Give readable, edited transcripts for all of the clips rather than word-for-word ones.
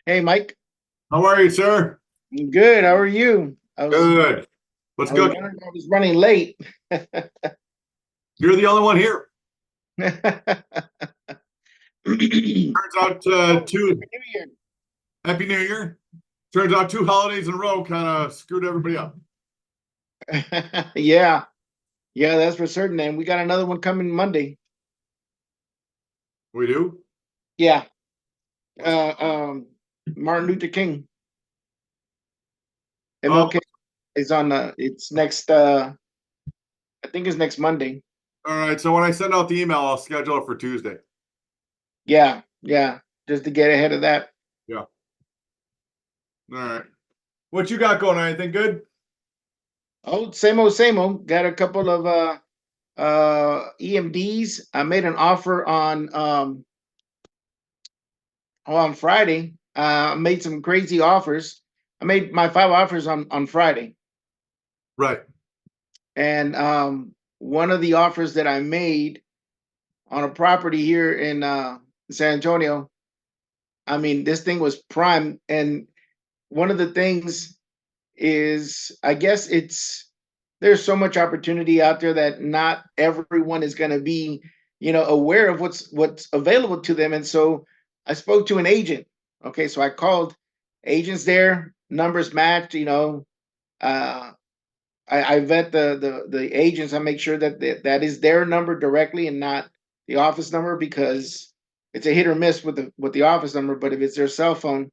Hey, Mike. How are you, sir? I'm good. How are you? Good. What's I was cooking? wondering, I was running late. You're the only one here. Oh, Turns out two Happy New Year. Happy New Year. Turns out two holidays in a row kind of screwed everybody up. Yeah, yeah, that's for certain. And we got another one coming Monday. We do. Yeah, What's uh, um, Martin Luther King. oh, MLK is on. It's next. I think it's next Monday. all right. So when I send out the email, I'll schedule it for Tuesday. Yeah, yeah, just to get ahead of that. Yeah. All right. What you got going on? Anything good? Oh, same old, same old. Got a couple of EMDs. I made an offer on Friday. I made some crazy offers. I made my 5 offers on Friday, Right. and one of the offers that I made on a property here in San Antonio. I mean, this thing was prime, and one of the things is, I guess it's there's so much opportunity out there that not everyone is going to be, aware of what's available to them, and so I spoke to an agent. Okay, so I called agents there, numbers matched. Uh, I vet the agents. I make sure that that is their number directly and not the office number, because it's a hit or miss with the office number. But if it's their cell phone,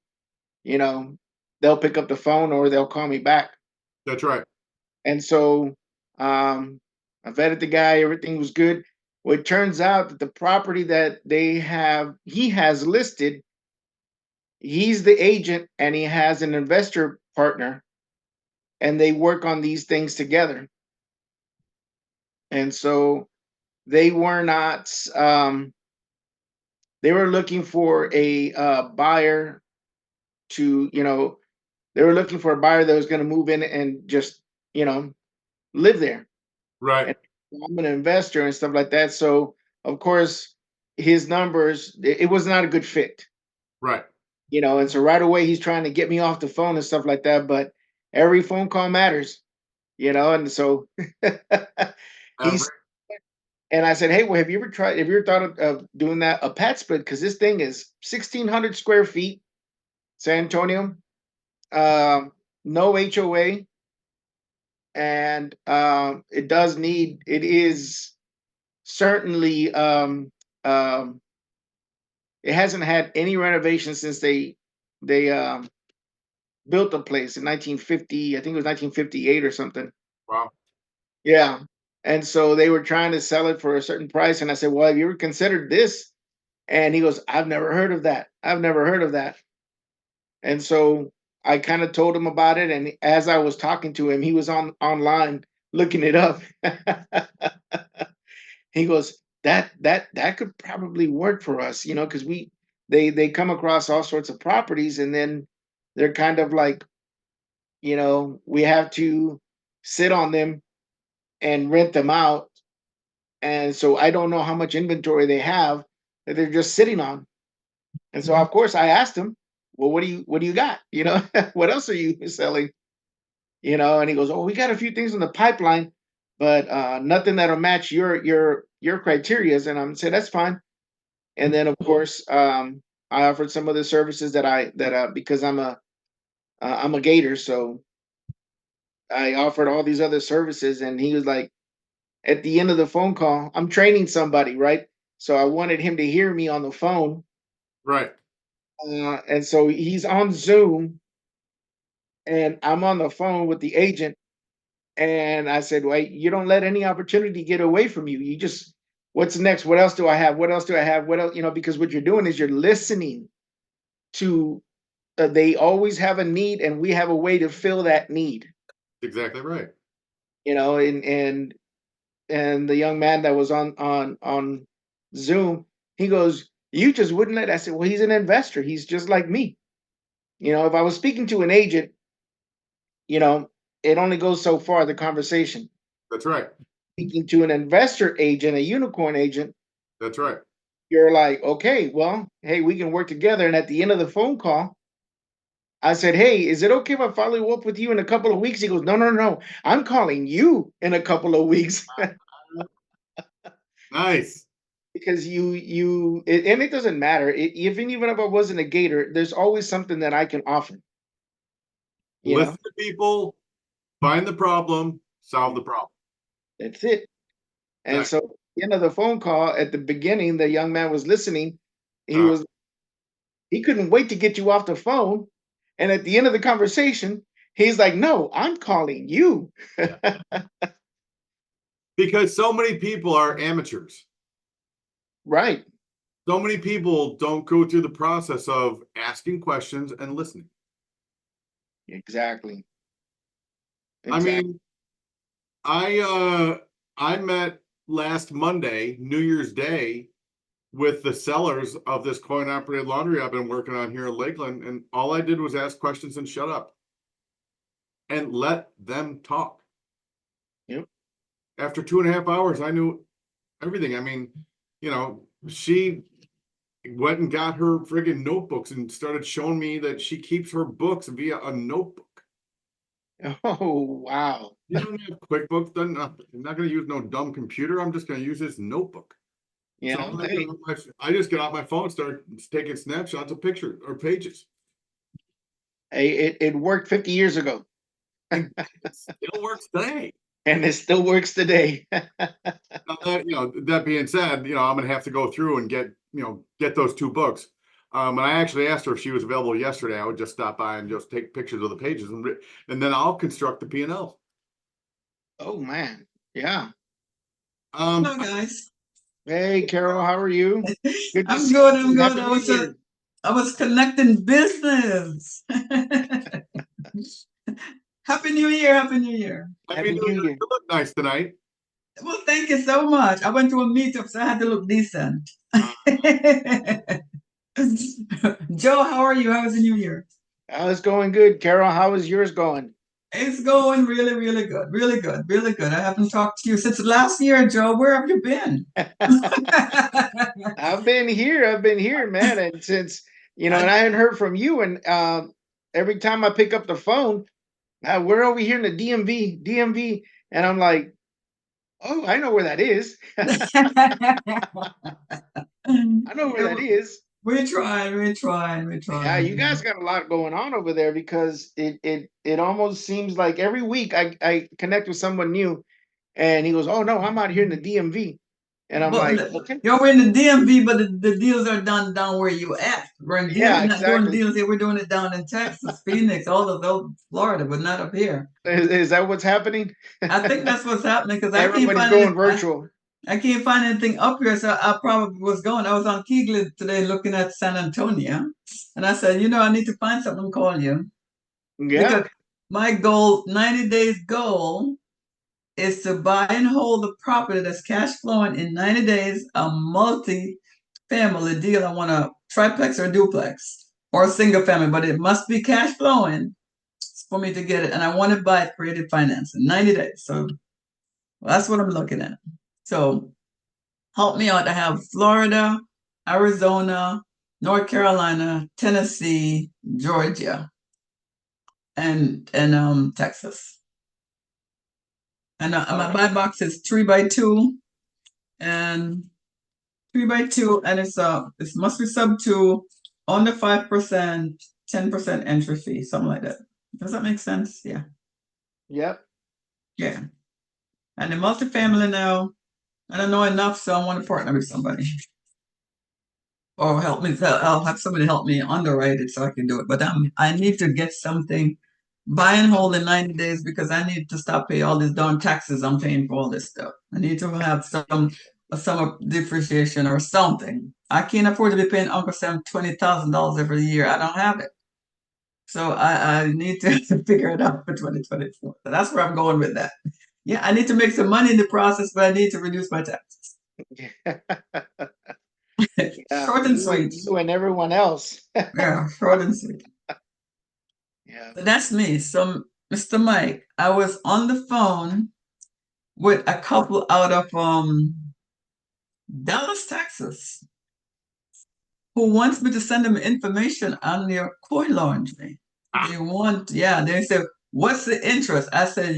you know, they'll pick up the phone or they'll call me back. That's right. And so I vetted the guy, everything was good. Well, it turns out that the property that he has listed, he's the agent and he has an investor partner, and they work on these things together. And so they were not, they were looking for a buyer to, they were looking for a buyer that was going to move in and just, you know, live there. Right. And I'm an investor and stuff like that. So of course, his numbers, it was not a good fit, Right. and so right away he's trying to get me off the phone and stuff like that. But every phone call matters, and so he's Every. and I said, hey, well, have you ever thought of doing that a pad split? Because this thing is 1,600 square feet, San Antonio, um, no HOA, and it is certainly it hasn't had any renovation since they built the place in 1950. I think it was 1958 or something. Wow. Yeah. And so they were trying to sell it for a certain price. And I said, well, have you ever considered this? And he goes, I've never heard of that. I've never heard of that. And so I kind of told him about it. And as I was talking to him, he was online looking it up. He goes, that could probably work for us, because they come across all sorts of properties, and then they're kind of like, we have to sit on them and rent them out. And so I don't know how much inventory they have that they're just sitting on. And so of course I asked him, well, what do you got? What else are you selling? And he goes, oh, we got a few things in the pipeline, but nothing that'll match your criterias. And I'm saying that's fine. And then of course I offered some other services that because I'm a gator, so I offered all these other services. And he was like, at the end of the phone call, I'm training somebody, right? So I wanted him to hear me on the phone. Right. And so he's on Zoom and I'm on the phone with the agent. And I said, wait, you don't let any opportunity get away from you. You just, what's next? What else do I have? What else do I have? What else? Because what you're doing is you're listening to, they always have a need, and we have a way to fill that need, Exactly right. and the young man that was on Zoom, he goes, "You just wouldn't let." I said, "Well, he's an investor. He's just like me. If I was speaking to an agent, you know, it only goes so far, the conversation. That's right. Speaking to an investor agent, a unicorn agent, That's right. you're like, okay, well, hey, we can work together." And at the end of the phone call, I said, hey, is it okay if I follow up with you in a couple of weeks? He goes, no, no, no. I'm calling you in a couple of weeks. Nice. Because and it doesn't matter. Even if I wasn't a gator, there's always something that I can offer, you know? Listen to people, find the problem, solve the problem. That's it. And so Exactly. at the end of the phone call, at the beginning, the young man was listening. He Uh, was he couldn't wait to get you off the phone. And at the end of the conversation, he's like, no, I'm calling you. because so many people are amateurs. Right. So many people don't go through the process of asking questions and listening. Exactly. I Exactly. mean, I met last Monday, New Year's Day, with the sellers of this coin operated laundry I've been working on here in Lakeland, and all I did was ask questions and shut up and let them talk. Yep. After 2.5 hours, I knew everything. I mean, she went and got her friggin' notebooks and started showing me that she keeps her books via a notebook. Oh, wow. You don't have QuickBooks, then I'm not going to use no dumb computer. I'm just going to use this notebook. You So know, hey, I just get out my phone, start taking snapshots of pictures or pages. it worked 50 years ago And it still works today. and it still works today. Now that being said, I'm going to have to go through and get those 2 books. And I actually asked her if she was available yesterday. I would just stop by and just take pictures of the pages and then I'll construct the P&L. Oh, man. Yeah. Um, Hello, guys. Hey, Carol, how are you? Good to I'm see good. I'm you. good. Happy New Year. I was connecting business. Happy New Year. Happy New Year. Happy Happy New New Year. Year. You look nice tonight. Well, thank you so much. I went to a meetup, so I had to look decent. Uh, Joe, how are you? How was the New Year? It's going good. Carol, how is yours going? It's going really, really good. Really good. Really good. I haven't talked to you since last year, Joe. Where have you been? I've been here. I've been here, man. And since, and I, I hadn't heard from you. And every time I pick up the phone, we're over here in the DMV. And I'm like, oh, I know where that is. I know where Yeah, that is. we're trying. We're Yeah, you trying. guys got a lot going on over there because it almost seems like every week I connect with someone new and he goes, oh no, I'm out here in the DMV. And I'm like, But okay. you're in the DMV, but the deals are done down where you at. We're in Yeah, DMV, not doing exactly. deals here. We're doing it down in Texas, Phoenix, all of those, Florida, but not up here. Is that what's happening? I think that's what's happening because Everybody's going virtual. I can't find anything up here, so I probably was going. I was on Keegley today looking at San Antonio, and I said, I need to find something to call you Yeah. because my goal, 90 days goal, is to buy and hold the property that's cash flowing in 90 days, a multi-family deal. I want a triplex or duplex or a single family, but it must be cash flowing for me to get it. And I want to buy it creative finance in 90 days. So that's what I'm looking at. So help me out. I have Florida, Arizona, North Carolina, Tennessee, Georgia, and Texas. And my buy box is 3x2 and 3x2, and it must be sub 2, under 5%, 10% entry fee, something like that. Does that make sense? Yeah. Yep. Yeah. And the multifamily now, I don't know enough, so I want to partner with somebody. Or help me, I'll have somebody help me underwrite it so I can do it. But I need to get something, buy and hold in 90 days because I need to stop paying all these darn taxes I'm paying for all this stuff. I need to have some depreciation or something. I can't afford to be paying Uncle Sam $20,000 every year. I don't have it. So I need to figure it out for 2024. So that's where I'm going with that. Yeah, I need to make some money in the process, but I need to reduce my taxes. Yeah. Short and sweet. You and everyone else. Yeah, short and sweet. Yeah. So that's me. So, Mr. Mike, I was on the phone with a couple out of Dallas, Texas, who wants me to send them information on their coin laundry. They want, yeah, they said, what's the interest? I said,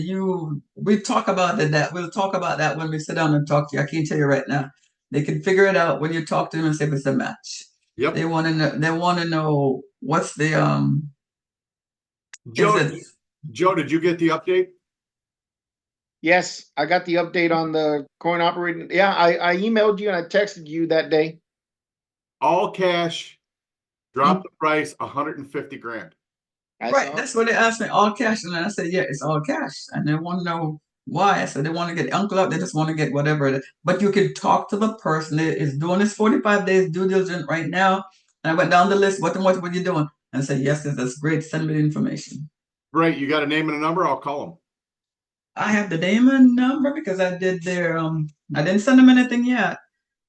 we talk about that. We'll talk about that when we sit down and talk to you. I can't tell you right now. They can figure it out when you talk to them and say if it's a match. Yep. They want to know what's the, is Joe, it, Joe, did you get the update? Yes, I got the update on the coin operating. Yeah, I emailed you and I texted you that day. All cash, drop the price 150 grand. I right, saw. that's what they asked me, all cash. And I said, yeah, it's all cash. And they want to know why. I said, they want to get uncle up. They just want to get whatever it is. But you can talk to the person that is doing this 45 days due diligence right now. And I went down the list. What are you doing? And I said, yes, that's great. Send me the information. Right. You got a name and a number? I'll call them. I have the name and number because I did their, I didn't send them anything yet.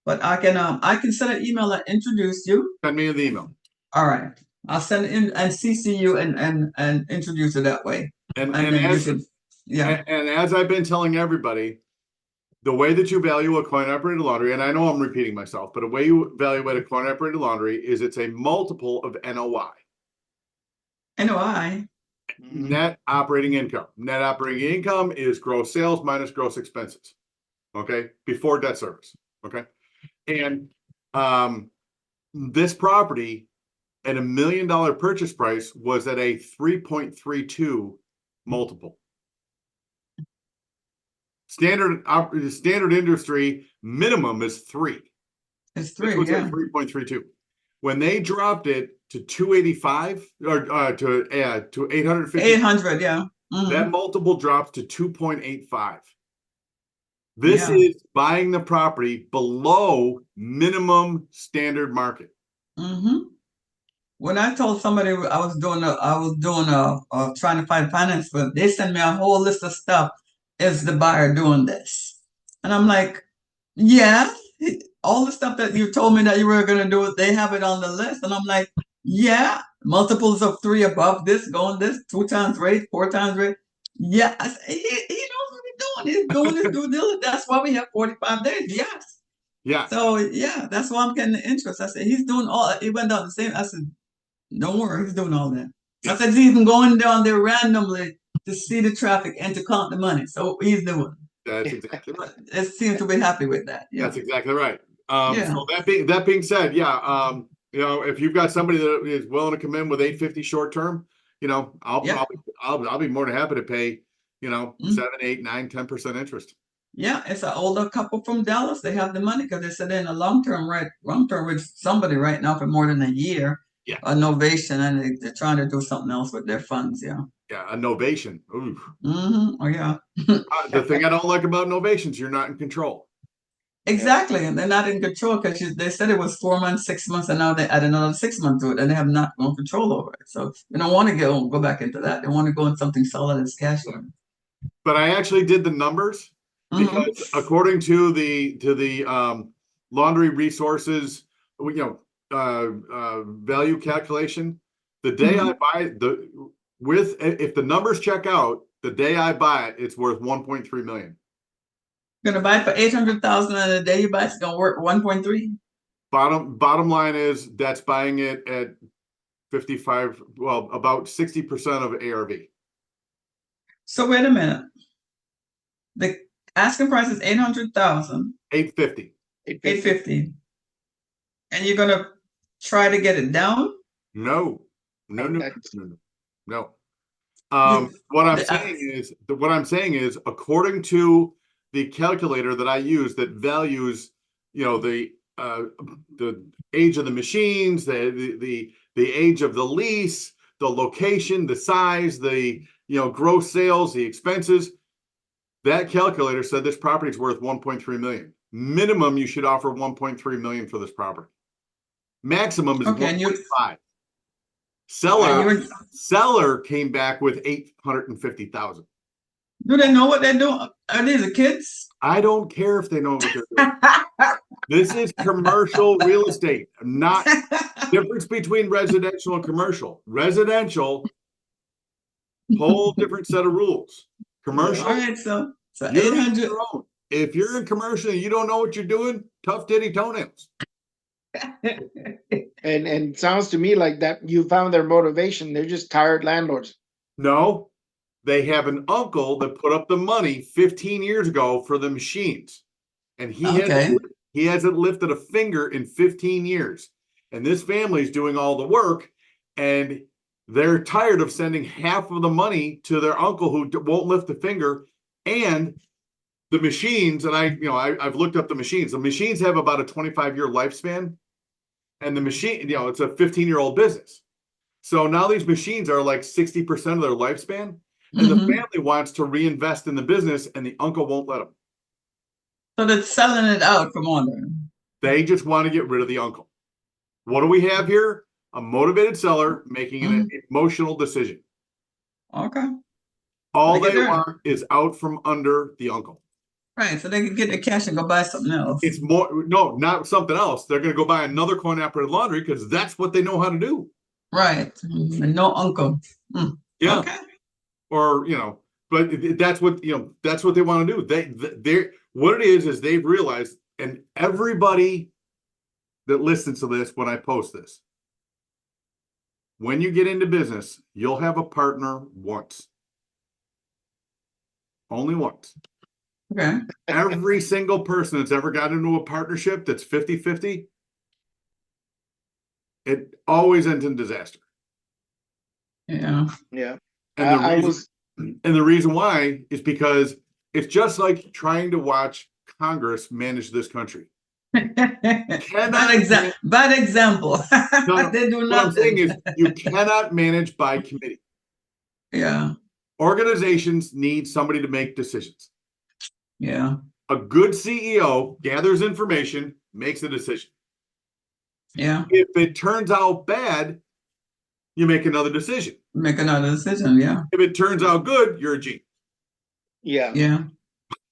But I can send an email and introduce you. Send me the email. All right. I'll send it in and CC you and introduce it that way. And then as, you can, yeah. and as I've been telling everybody, the way that you value a coin operated laundry, and I know I'm repeating myself, but the way you evaluate a coin operated laundry is it's a multiple of NOI. NOI. Net operating income. Net operating income is gross sales minus gross expenses. Okay. Before debt service. Okay. And this property at $1 million purchase price was at a 3.32 multiple. Standard industry minimum is 3. It's 3, This was yeah. at 3.32. When they dropped it to 285 or to 850, 800, yeah. that multiple drops to 2.85. This is buying the property below minimum standard market. When I told somebody I was doing trying to find finance, but they sent me a whole list of stuff. Is the buyer doing this? And I'm like, yeah, all the stuff that you told me that you were going to do, they have it on the list. And I'm like, yeah, multiples of 3 above this, going this, 2 times rate, 4 times rate. Yeah, I said, he knows what he's doing. He's doing his due diligence. That's why we have 45 days. Yes. Yeah. So yeah, that's why I'm getting the interest. I said, he's doing all, he went down the same. I said, don't worry, he's doing all that. I said, he's even going down there randomly to see the traffic and to count the money. So he's doing. That's exactly right. It seems to be happy with that. Yeah. That's exactly right. Yeah. So that being said, yeah, if you've got somebody that is willing to come in with 850 short term, I'll be more than happy to pay, 7, 8, 9, 10% interest. Yeah, it's an older couple from Dallas. They have the money because they said they're in a long term with somebody right now for more than a year. Yeah. A novation, and they're trying to do something else with their funds. Yeah. Yeah, a novation. Ooh. Oh yeah. The thing I don't like about novations, you're not in control. Exactly, and they're not in control because they said it was 4 months, 6 months, and now they add another 6 months to it, and they have not no control over it. So they don't want to go back into that. They want to go in something solid as cash flow. But I actually did the numbers because according to the laundry resources, value calculation, the day I buy if the numbers check out, the day I buy it, it's worth 1.3 million. You're gonna buy it for 800,000, and the day you buy it's gonna work 1.3. Bottom line is that's buying it at 55, well, about 60% of ARV. So wait a minute. The asking price is 800,000. 850. 850. And you're gonna try to get it down? No. What I'm saying is, according to the calculator that I use that values, the age of the machines, the age of the lease, the location, the size, the gross sales, the expenses. That calculator said this property is worth 1.3 million. Minimum, you should offer 1.3 million for this property. Maximum is 1.5. Seller came back with 850,000. Do they know what they're doing? Are these the kids? I don't care if they know what they're doing. This is commercial real estate, not difference between residential and commercial. Residential, whole different set of rules. Commercial. All right, so 800. If you're in commercial and you don't know what you're doing, tough titty toenails. And it sounds to me like that you found their motivation. They're just tired landlords. No, they have an uncle that put up the money 15 years ago for the machines. And Okay. he hasn't lifted a finger in 15 years. And this family's doing all the work, and they're tired of sending half of the money to their uncle who won't lift a finger. And the machines, and I've looked up the machines. The machines have about a 25-year lifespan, and the machine, it's a 15-year-old business. So now these machines are like 60% of their lifespan, and the family wants to reinvest in the business, and the uncle won't let them. So they're selling it out from under. They just want to get rid of the uncle. What do we have here? A motivated seller making an emotional decision. Okay. All they want is out from under the uncle. Right. So they can get the cash and go buy something else. It's more, no, not something else. They're going to go buy another coin-operated laundry because that's what they know how to do. Right. And no uncle. Yeah. Okay. Or, but that's what, that's what they want to do. They're what it is they've realized, and everybody that listens to this when I post this, when you get into business, you'll have a partner once. Only once. Okay. Every single person that's ever got into a partnership that's 50-50, it always ends in disaster. Yeah. Yeah. And the reason why is because it's just like trying to watch Congress manage this country. Bad example. They do nothing. What I'm saying is you cannot manage by committee. Yeah. Organizations need somebody to make decisions. Yeah. A good CEO gathers information, makes a decision. Yeah. If it turns out bad, you make another decision. Make another decision, yeah. If it turns out good, you're a genius. Yeah. Yeah.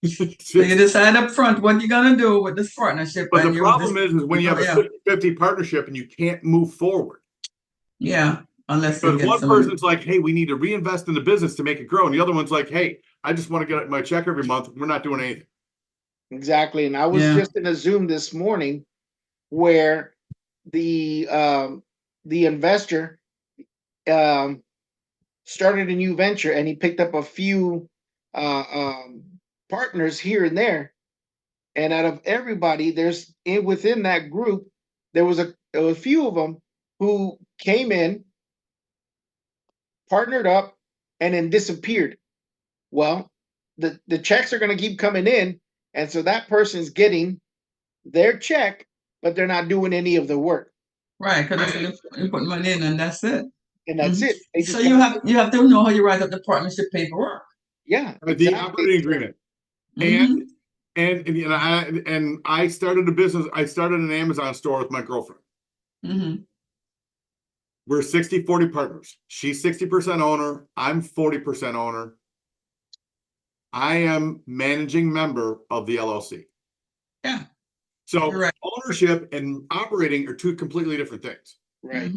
So you decide up front what you're going to do with this partnership. But the problem is when you have a 50-50 partnership and you can't move forward. Yeah. Unless because one person's like, hey, we need to reinvest in the business to make it grow. And the other one's like, hey, I just want to get my check every month. We're not doing anything. Exactly. And I was just in a Zoom this morning where the investor started a new venture, and he picked up a few partners here and there. And out of everybody, within that group, there was a few of them who came in, partnered up, and then disappeared. Well, the checks are going to keep coming in, and so that person's getting their check, but they're not doing any of the work. Right, because you put money in, and that's it. And that's it. So you have to know how you write up the partnership paperwork. Yeah, exactly. The operating agreement. And I started a business. I started an Amazon store with my girlfriend. We're 60-40 partners. She's 60% owner. I'm 40% owner. I am managing member of the LLC. Yeah. So ownership and operating are two completely different things. Right.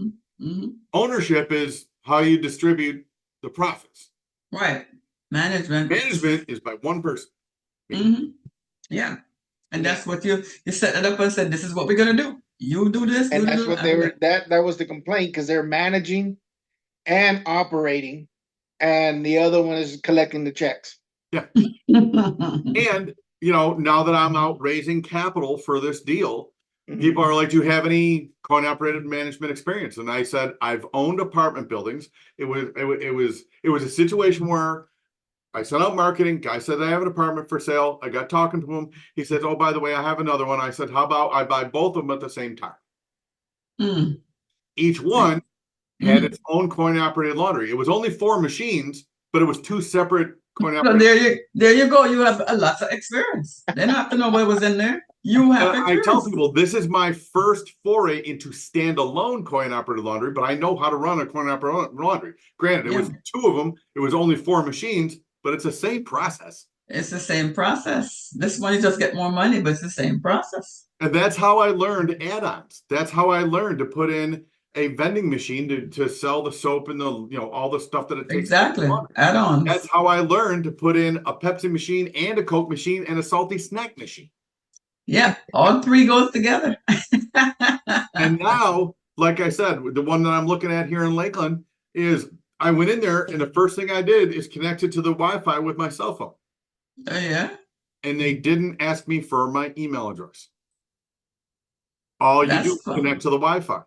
Ownership is how you distribute the profits. Right. Management is by one person. Yeah. And that's what you set it up and said, this is what we're gonna do. You do this. And that's what they were. That was the complaint, because they're managing and operating, and the other one is collecting the checks. Yeah. And now that I'm out raising capital for this deal, people are like, do you have any coin operated management experience? And I said, I've owned apartment buildings. It was a situation where I sent out marketing. Guy said, I have an apartment for sale. I got talking to him. He says, oh, by the way, I have another one. I said, how about I buy both of them at the same time? Each one had its own coin operated laundry. It was only 4 machines, but it was 2 separate coin operated. So there you go. You have a lot of experience. They don't have to know what was in there. You have experience. I tell people this is my first foray into standalone coin operated laundry, but I know how to run a coin operated laundry. Granted, it was 2 of them. It was only 4 machines, but it's the same process. It's the same process. This one, you just get more money, but it's the same process. And that's how I learned add-ons. That's how I learned to put in a vending machine to sell the soap and the all the stuff that it takes. Exactly. Add-ons. That's how I learned to put in a Pepsi machine and a Coke machine and a salty snack machine. Yeah, all three goes together. And now, like I said, the one that I'm looking at here in Lakeland is I went in there and the first thing I did is connect it to the Wi-Fi with my cell phone. Oh, yeah, And they didn't ask me for my email address. All you that's do is fun. connect to the Wi-Fi.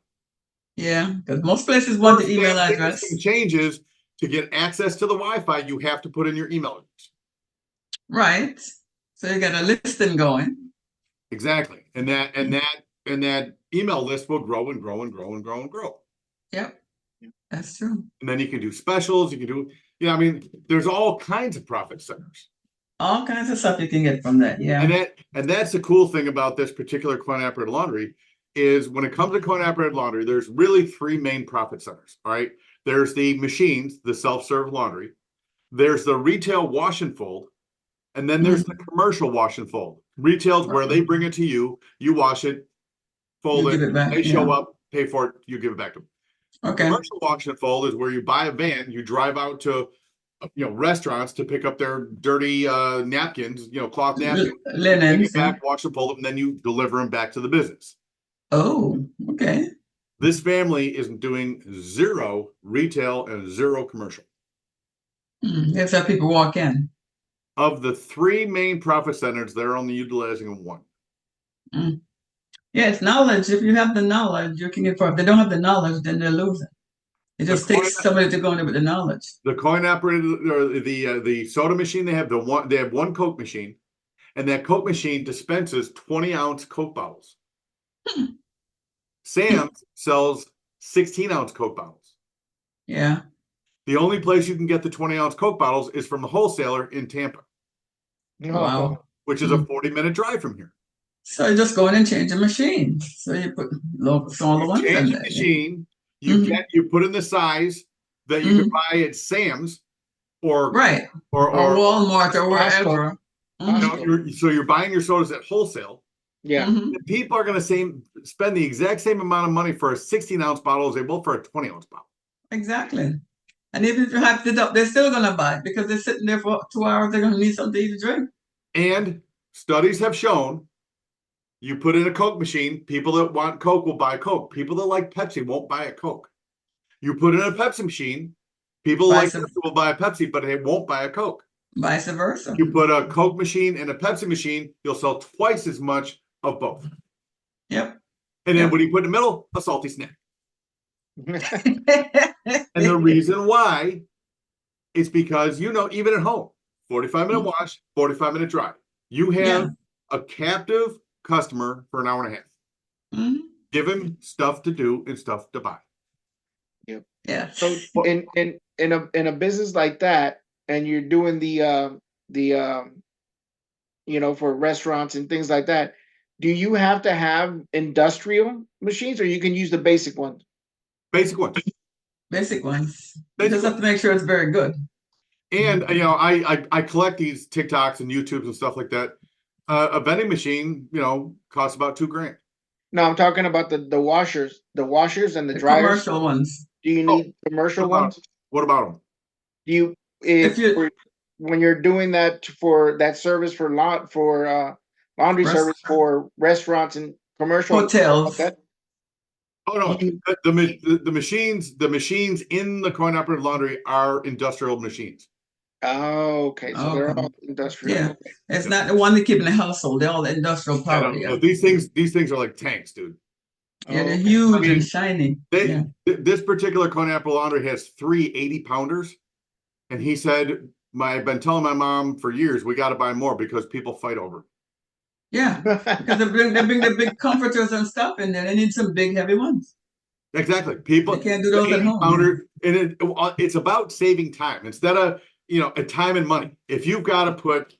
Yeah, because most places want the First email damn thing address. that's gonna change is to get access to the Wi-Fi, you have to put in your email address. Right. So you got a listing going. Exactly. And that email list will grow and grow and grow and grow and grow. Yep, that's true. And then you can do specials, you can do, I mean, there's all kinds of profit centers. All kinds of stuff you can get from that. Yeah. And that's the cool thing about this particular coin-operated laundry is when it comes to coin-operated laundry, there's really three main profit centers. All right. There's the machines, the self-serve laundry. There's the retail wash and fold. And then there's the commercial wash and fold. Retail's where they bring it to you, you wash it, fold You it, give it back. they show Yeah. up, pay for it, you give it back to them. Okay. Commercial wash and fold is where you buy a van, you drive out to restaurants to pick up their dirty napkins, cloth napkins, take it Linens. back, wash and fold them, and then you deliver them back to the business. Oh, okay. This family is doing zero retail and zero commercial. That's how people walk in. Of the three main profit centers, they're only utilizing one. Mm. Yeah, it's knowledge. If you have the knowledge, you can get far. If they don't have the knowledge, then they're losing. It just takes somebody to go in there with the knowledge. The coin operated or the soda machine, they have one Coke machine, and that Coke machine dispenses 20-ounce Coke bottles. Sam's sells 16-ounce Coke bottles. Yeah. The only place you can get the 20-ounce Coke bottles is from the wholesaler in Tampa. Wow. Which is a 40-minute drive from here. So you just go in and change the machine. So you put smaller ones in Change there. the machine. You put in the size that you can buy at Sam's or right or Walmart or wherever. So you're buying your sodas at wholesale. Yeah. The people are going to spend the exact same amount of money for a 16-ounce bottle as they will for a 20-ounce bottle. Exactly. And even if you have it up, they're still going to buy it because they're sitting there for 2 hours. They're going to need something to drink. And studies have shown you put in a Coke machine, people that want Coke will buy Coke. People that like Pepsi won't buy a Coke. You put in a Pepsi machine, people like Pepsi will buy a Pepsi, but they won't buy a Coke. Vice versa. You put a Coke machine and a Pepsi machine, you'll sell twice as much of both. Yep. And then what do you put in the middle? A salty snack. And the reason why is because, even at home, 45-minute wash, 45-minute dry. You have a captive customer for an hour and a half. Give him stuff to do and stuff to buy. Yep. Yeah. So in a business like that, and you're doing the for restaurants and things like that, do you have to have industrial machines, or you can use the basic ones? Basic ones. Basic ones. You just have to make sure it's very good. And I collect these TikToks and YouTubes and stuff like that. A vending machine, costs about $2,000. No, I'm talking about the washers and the dryers. Commercial ones. Do you need commercial ones? What about them? Do you when you're doing that for that service for laundry service for restaurants and commercial hotels? Like that? Oh no, the machines in the coin operated laundry are industrial machines. Oh, okay. So they're all industrial. Yeah, it's not the one they keep in the household. They're all industrial power. These things are like tanks, dude. Yeah, they're huge and shiny. This particular coin operated laundry has 3 80-pounders, and he said, "I've been telling my mom for years we got to buy more because people fight over." Yeah, because they bring the big comforters and stuff in there. They need some big, heavy ones. Exactly. People can't do those at home. And it's about saving time instead of a time and money. If you've got to put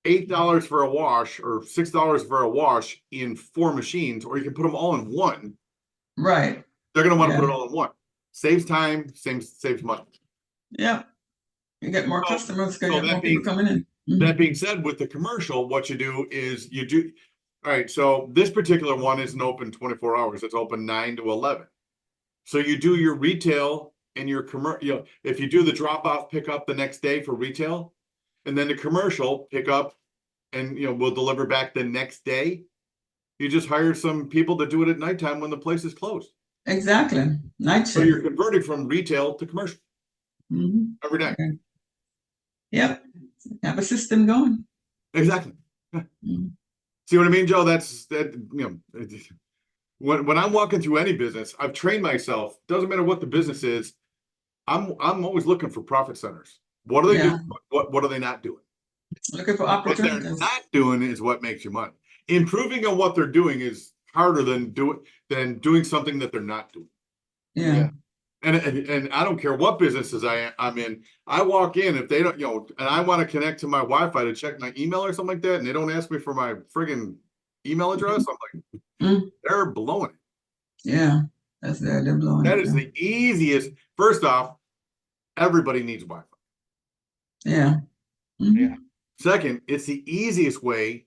$8 for a wash or $6 for a wash in 4 machines, or you can put them all in one. Right. They're going to want to put it all in one. Saves time, saves money. Yeah. You get more customers because you have more people coming in. That being said, with the commercial, what you do is all right, so this particular one isn't open 24 hours. It's open 9 to 11. So you do your retail and your commercial, if you do the drop off pickup the next day for retail, and then the commercial pickup and, we'll deliver back the next day. You just hire some people to do it at nighttime when the place is closed. Exactly. Night So shift. you're converting from retail to commercial Mhm. every day. Okay. Yep. Have a system going. Exactly. Mhm. See what I mean, Joe? That's that. When I'm walking through any business, I've trained myself. Doesn't matter what the business is. I'm always looking for profit centers. What are they Yeah. doing? What are they not doing? Looking for What they're opportunities. not doing is what makes you money. Improving on what they're doing is harder than doing something that they're not doing. Yeah. And I don't care what businesses I'm in. I walk in if they don't, and I want to connect to my Wi-Fi to check my email or something like that, and they don't ask me for my friggin' email address. I'm like, Mm. they're blowing it. Yeah. That's there. They're blowing That it. is the easiest. First off, everybody needs Wi-Fi. Yeah. Mhm. Yeah. Second, it's the easiest way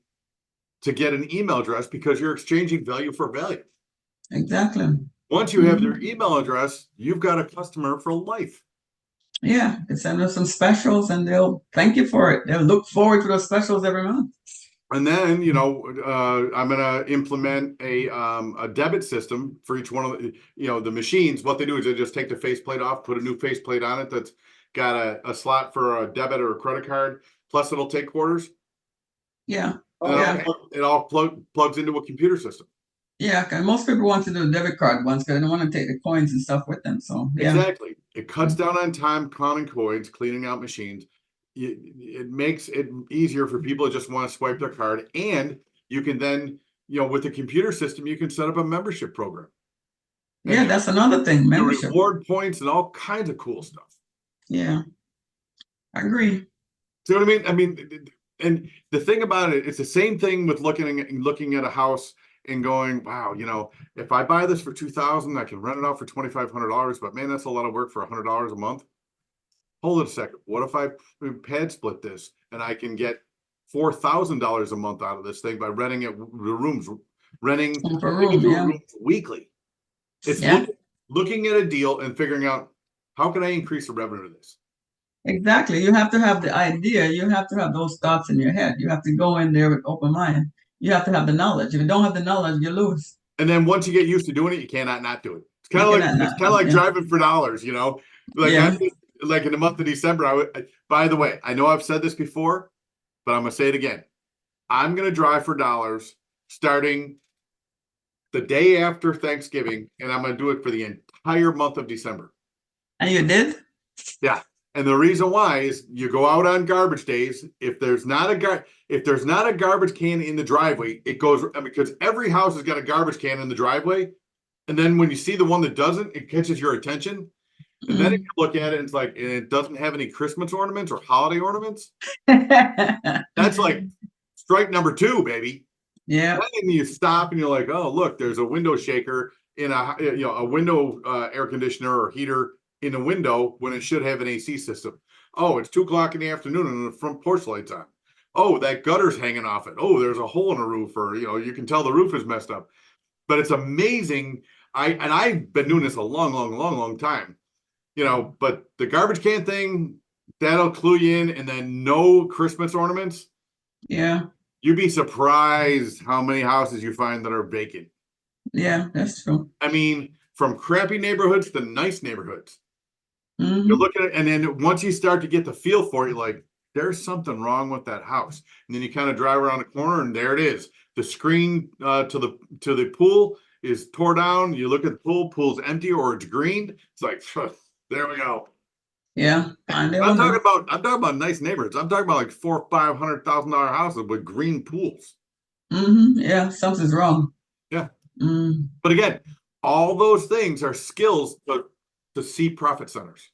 to get an email address because you're exchanging value for value. Exactly. Once you have Mhm. their email address, you've got a customer for life. Yeah. You can send them some specials and they'll thank you for it. They'll look forward to those specials every month. And then, I'm going to implement a debit system for each one of the machines. What they do is they just take the faceplate off, put a new faceplate on it that's got a slot for a debit or a credit card. Plus, it'll take quarters. Yeah. And Oh, Yeah. okay. it all plugs into a computer system. Yeah. 'Cause most people want to do the debit card ones because they don't want to take the coins and stuff with them. So yeah. Exactly. It cuts down on time counting coins, cleaning out machines. It makes it easier for people that just want to swipe their card. And you can then, with the computer system, you can set up a membership program. Yeah, And that's another thing. your Membership. reward points and all kinds of cool stuff. Yeah. I agree. See what I mean? I mean, and the thing about it, it's the same thing with looking at a house and going, wow, if I buy this for $2,000, I can rent it out for $2,500. But man, that's a lot of work for $100 a month. Hold it a second. What if I pad split this and I can get $4,000 a month out of this thing by renting it the rooms, renting Per room. individual Yeah. rooms weekly? It's Yeah. looking at a deal and figuring out how can I increase the revenue of this. Exactly. You have to have the idea. You have to have those thoughts in your head. You have to go in there with open mind. You have to have the knowledge. If you don't have the knowledge, you lose. And then once you get used to doing it, you cannot not do it. It's kind You of cannot like yeah. driving for dollars, Like Yeah. like in the month of December, by the way, I know I've said this before, but I'm gonna say it again. I'm gonna drive for dollars starting the day after Thanksgiving, and I'm gonna do it for the entire month of December. And you did? Yeah. And the reason why is you go out on garbage days. If there's not a garbage can in the driveway, it goes because every house has got a garbage can in the driveway. And then when you see the one that doesn't, it catches your attention. And then if you look at it, it's like, and it doesn't have any Christmas ornaments or holiday ornaments. That's like strike number 2, baby. Yeah. And you stop and you're like, oh, look, there's a window shaker in a window air conditioner or heater in a window when it should have an AC system. Oh, it's 2:00 in the afternoon and the front porch light's on. Oh, that gutter's hanging off it. Oh, there's a hole in the roof, or you can tell the roof is messed up. But it's amazing. I've been doing this a long time. But the garbage can thing, that'll clue you in, and then no Christmas ornaments. Yeah. You'd be surprised how many houses you find that are vacant. Yeah, that's true. I mean, from crappy neighborhoods to nice neighborhoods. Mhm. You're looking at, and then once you start to get the feel for it, you're like, there's something wrong with that house. And then you kind of drive around the corner, and there it is. The screen to the pool is tore down. You look at the pool's empty or it's green. It's like, there we go. Yeah. I'm I'm talking about nice neighborhoods. I'm talking about like $400,000-$500,000 houses with green pools. Yeah, something's wrong. Yeah. Mm. But again, all those things are skills to see profit centers.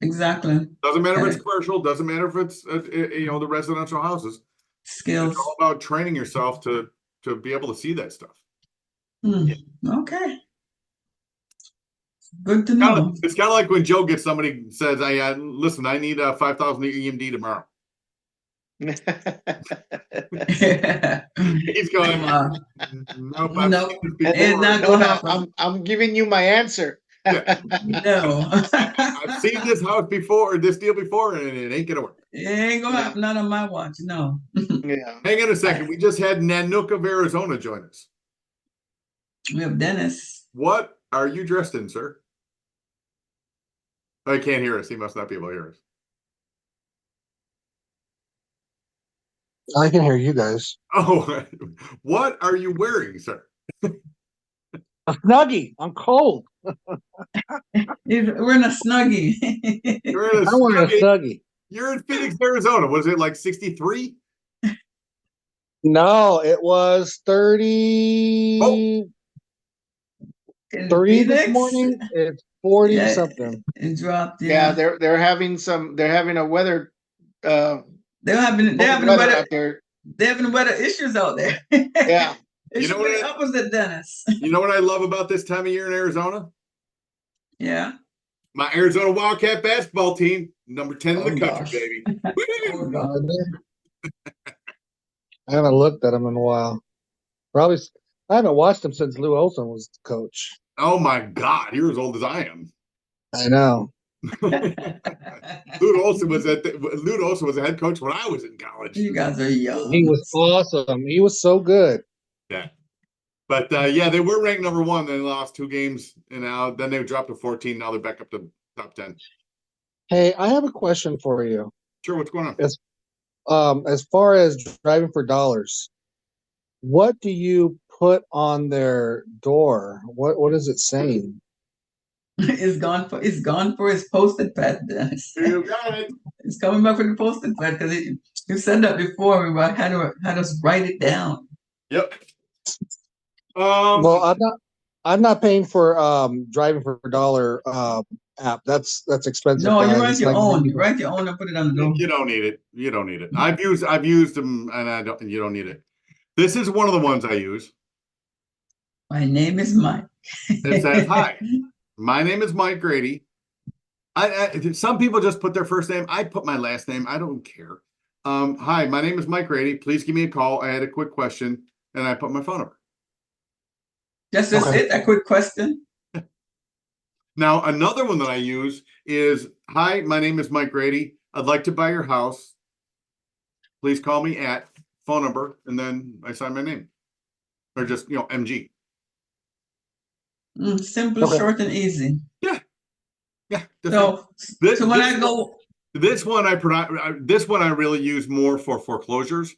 Exactly. Doesn't matter if it's commercial. Doesn't matter if it's the residential houses. Skills. It's all about training yourself to be able to see that stuff. Okay. Good to know. It's kind of like when Joe gets somebody says, listen, I need 5,000 EMD tomorrow. He's going, nope, No, it's not No, gonna no, happen. I'm giving you my answer. No. I've seen this house before, this deal before, and it ain't gonna work. It ain't gonna happen. None on my watch. No. Yeah. Hang on a second. We just had Nanuka of Arizona join us. We have Dennis. What are you dressed in, sir? Oh, he can't hear us. He must not be able to hear us. I can hear you guys. Oh, what are you wearing, sir? A snuggie. I'm cold. We're in a snuggie. You're in a I want a snuggie. snuggie. You're in Phoenix, Arizona. Was it like 63? No, it was 33 In this Phoenix? morning. It's 40 Yeah, something. it dropped. Yeah, Yeah, they're having a weather they're having weather weather. out there. They're having weather issues out there. Yeah. It You know should be what the opposite, Dennis. You know what I love about this time of year in Arizona? Yeah. My Arizona Wildcat basketball team, number 10 in Oh, the country, gosh. baby. Oh, God. I haven't looked at them in a while. Probably, I haven't watched them since Lou Olson was the coach. Oh my God, you're as old as I am. I know. Lute Olson was a head coach when I was in college. You guys are young. He was awesome. He was so good. Yeah. But yeah, they were ranked number 1. Then they lost 2 games, and now then they dropped to 14. Now they're back up to top 10. Hey, I have a question for you. Sure, what's going on? As far as driving for dollars, what do you put on their door? What is it saying? It's gone for his posted pad, Dennis. You got it. It's coming back for the posted pad because you said that before. We had us write it down. Yep. Well, I'm not paying for driving for a dollar app. That's expensive. No, you guys. write It's your like own. You write your own and put it on the door. You don't need it. You don't need it. I've used them, and you don't need it. This is one of the ones I use. My name is Mike. It says, "Hi, my name is Mike Grady." Some people just put their first name. I put my last name. I don't care. Hi, my name is Mike Grady. Please give me a call. I had a quick question, and I put my phone number. Just Okay. it. A quick question. Now, another one that I use is, "Hi, my name is Mike Grady. I'd like to buy your house. Please call me at phone number," and then I sign my name, or just MG. Simple, Okay. short, and easy. Yeah. So when I go, this one I really use more for foreclosures,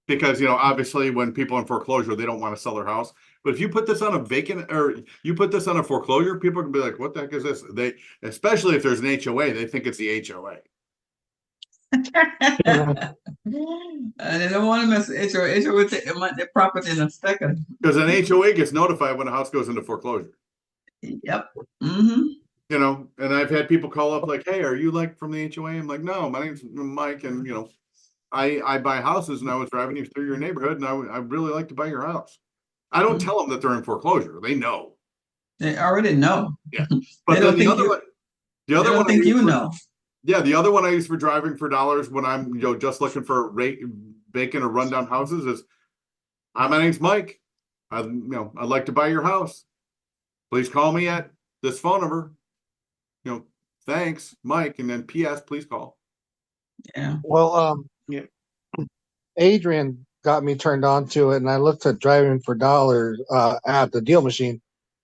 because obviously when people in foreclosure, they don't want to sell their house. But if you put this on a vacant, or you put this on a foreclosure, people can be like, "What the heck is this?" Especially if there's an HOA, they think it's the HOA. and they don't want to mess with HOA. HOA would take their property in a second. Because an HOA gets notified when a house goes into foreclosure. Yep. Mm-hmm. And I've had people call up like, "Hey, are you like from the HOA?" I'm like, "No, my name's Mike, and I buy houses, and I was driving you through your neighborhood, and I really like to buy your house." I don't tell them that they're in foreclosure; they know. They already know. Yeah, but then the other one, the other one I use for driving for dollars when I'm just looking for vacant or rundown houses is, "Hi, my name's Mike. I'd like to buy your house. Please call me at this phone number. Thanks, Mike, and then P.S. Please call." Yeah. Well, Yeah. Adrian got me turned on to it, and I looked at driving for dollars at the deal machine.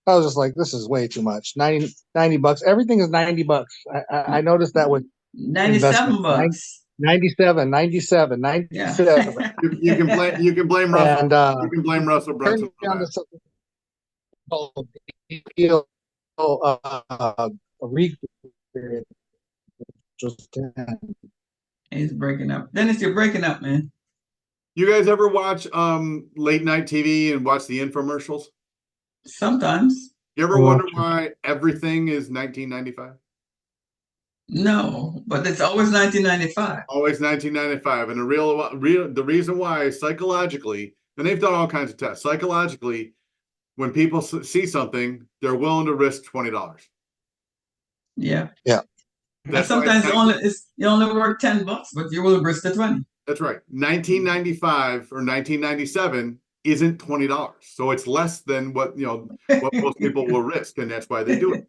I was just like, this is way too much. 90 bucks. Everything is 90 bucks. I noticed that with 97 bucks. 97. Yeah. You can blame Russell. And You can blame Russell Brunson turned me for on to that. something called deal a period. Just He's breaking up. Dennis, you're breaking up, man. You guys ever watch late night TV and watch the infomercials? Sometimes. You ever wonder why everything is 1995? No, but it's always 1995. Always 1995, and the reason why is psychologically, and they've done all kinds of tests. Psychologically, when people see something, they're willing to risk $20. Yeah. Yeah. And sometimes you only work $10, but you will risk the 20. That's right. 1995 or 1997 isn't $20, so it's less than what most people will risk, and that's why they do it.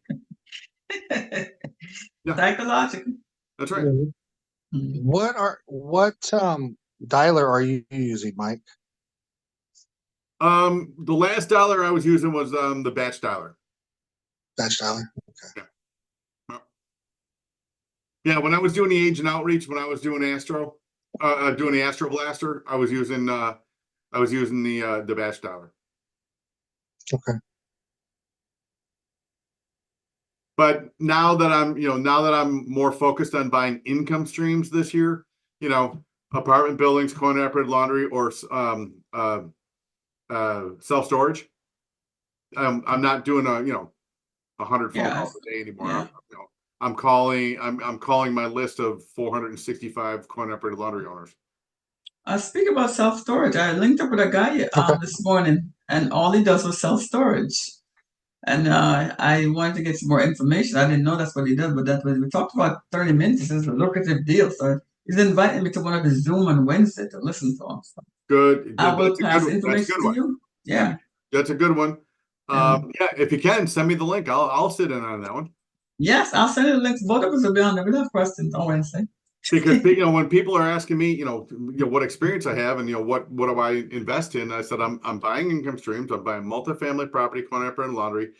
Yeah. Psychological. That's right. What dialer are you using, Mike? The last dialer I was using was the batch dialer. Batch dialer. Yeah, when I was doing the agent outreach, when I was doing doing the Astro Blaster, I was using the batch dialer. Okay. But now that I'm more focused on buying income streams this year, apartment buildings, coin-operated laundry, or self-storage, I'm not doing 100 phone calls a day anymore. Yeah. I'm calling my list of 465 coin-operated laundry owners. Speak about self-storage. I linked up with a guy Okay. this morning, and all he does was self-storage. And I wanted to get some more information. I didn't know that's what he does, but that's what we talked about 30 minutes. It's a lucrative deal. So he's inviting me to one of the Zoom on Wednesday to listen to him. So Good. I will That's a pass good information to one. you. Yeah. That's a good one. Yeah. Yeah, if you can send me the link, I'll sit in on that one. Yes, I'll send you the links. Both of us will be on there. We'll have questions on Wednesday. Because when people are asking me, what experience I have and what do I invest in, I said I'm buying income streams, I'm buying multifamily property, coin-operated laundry,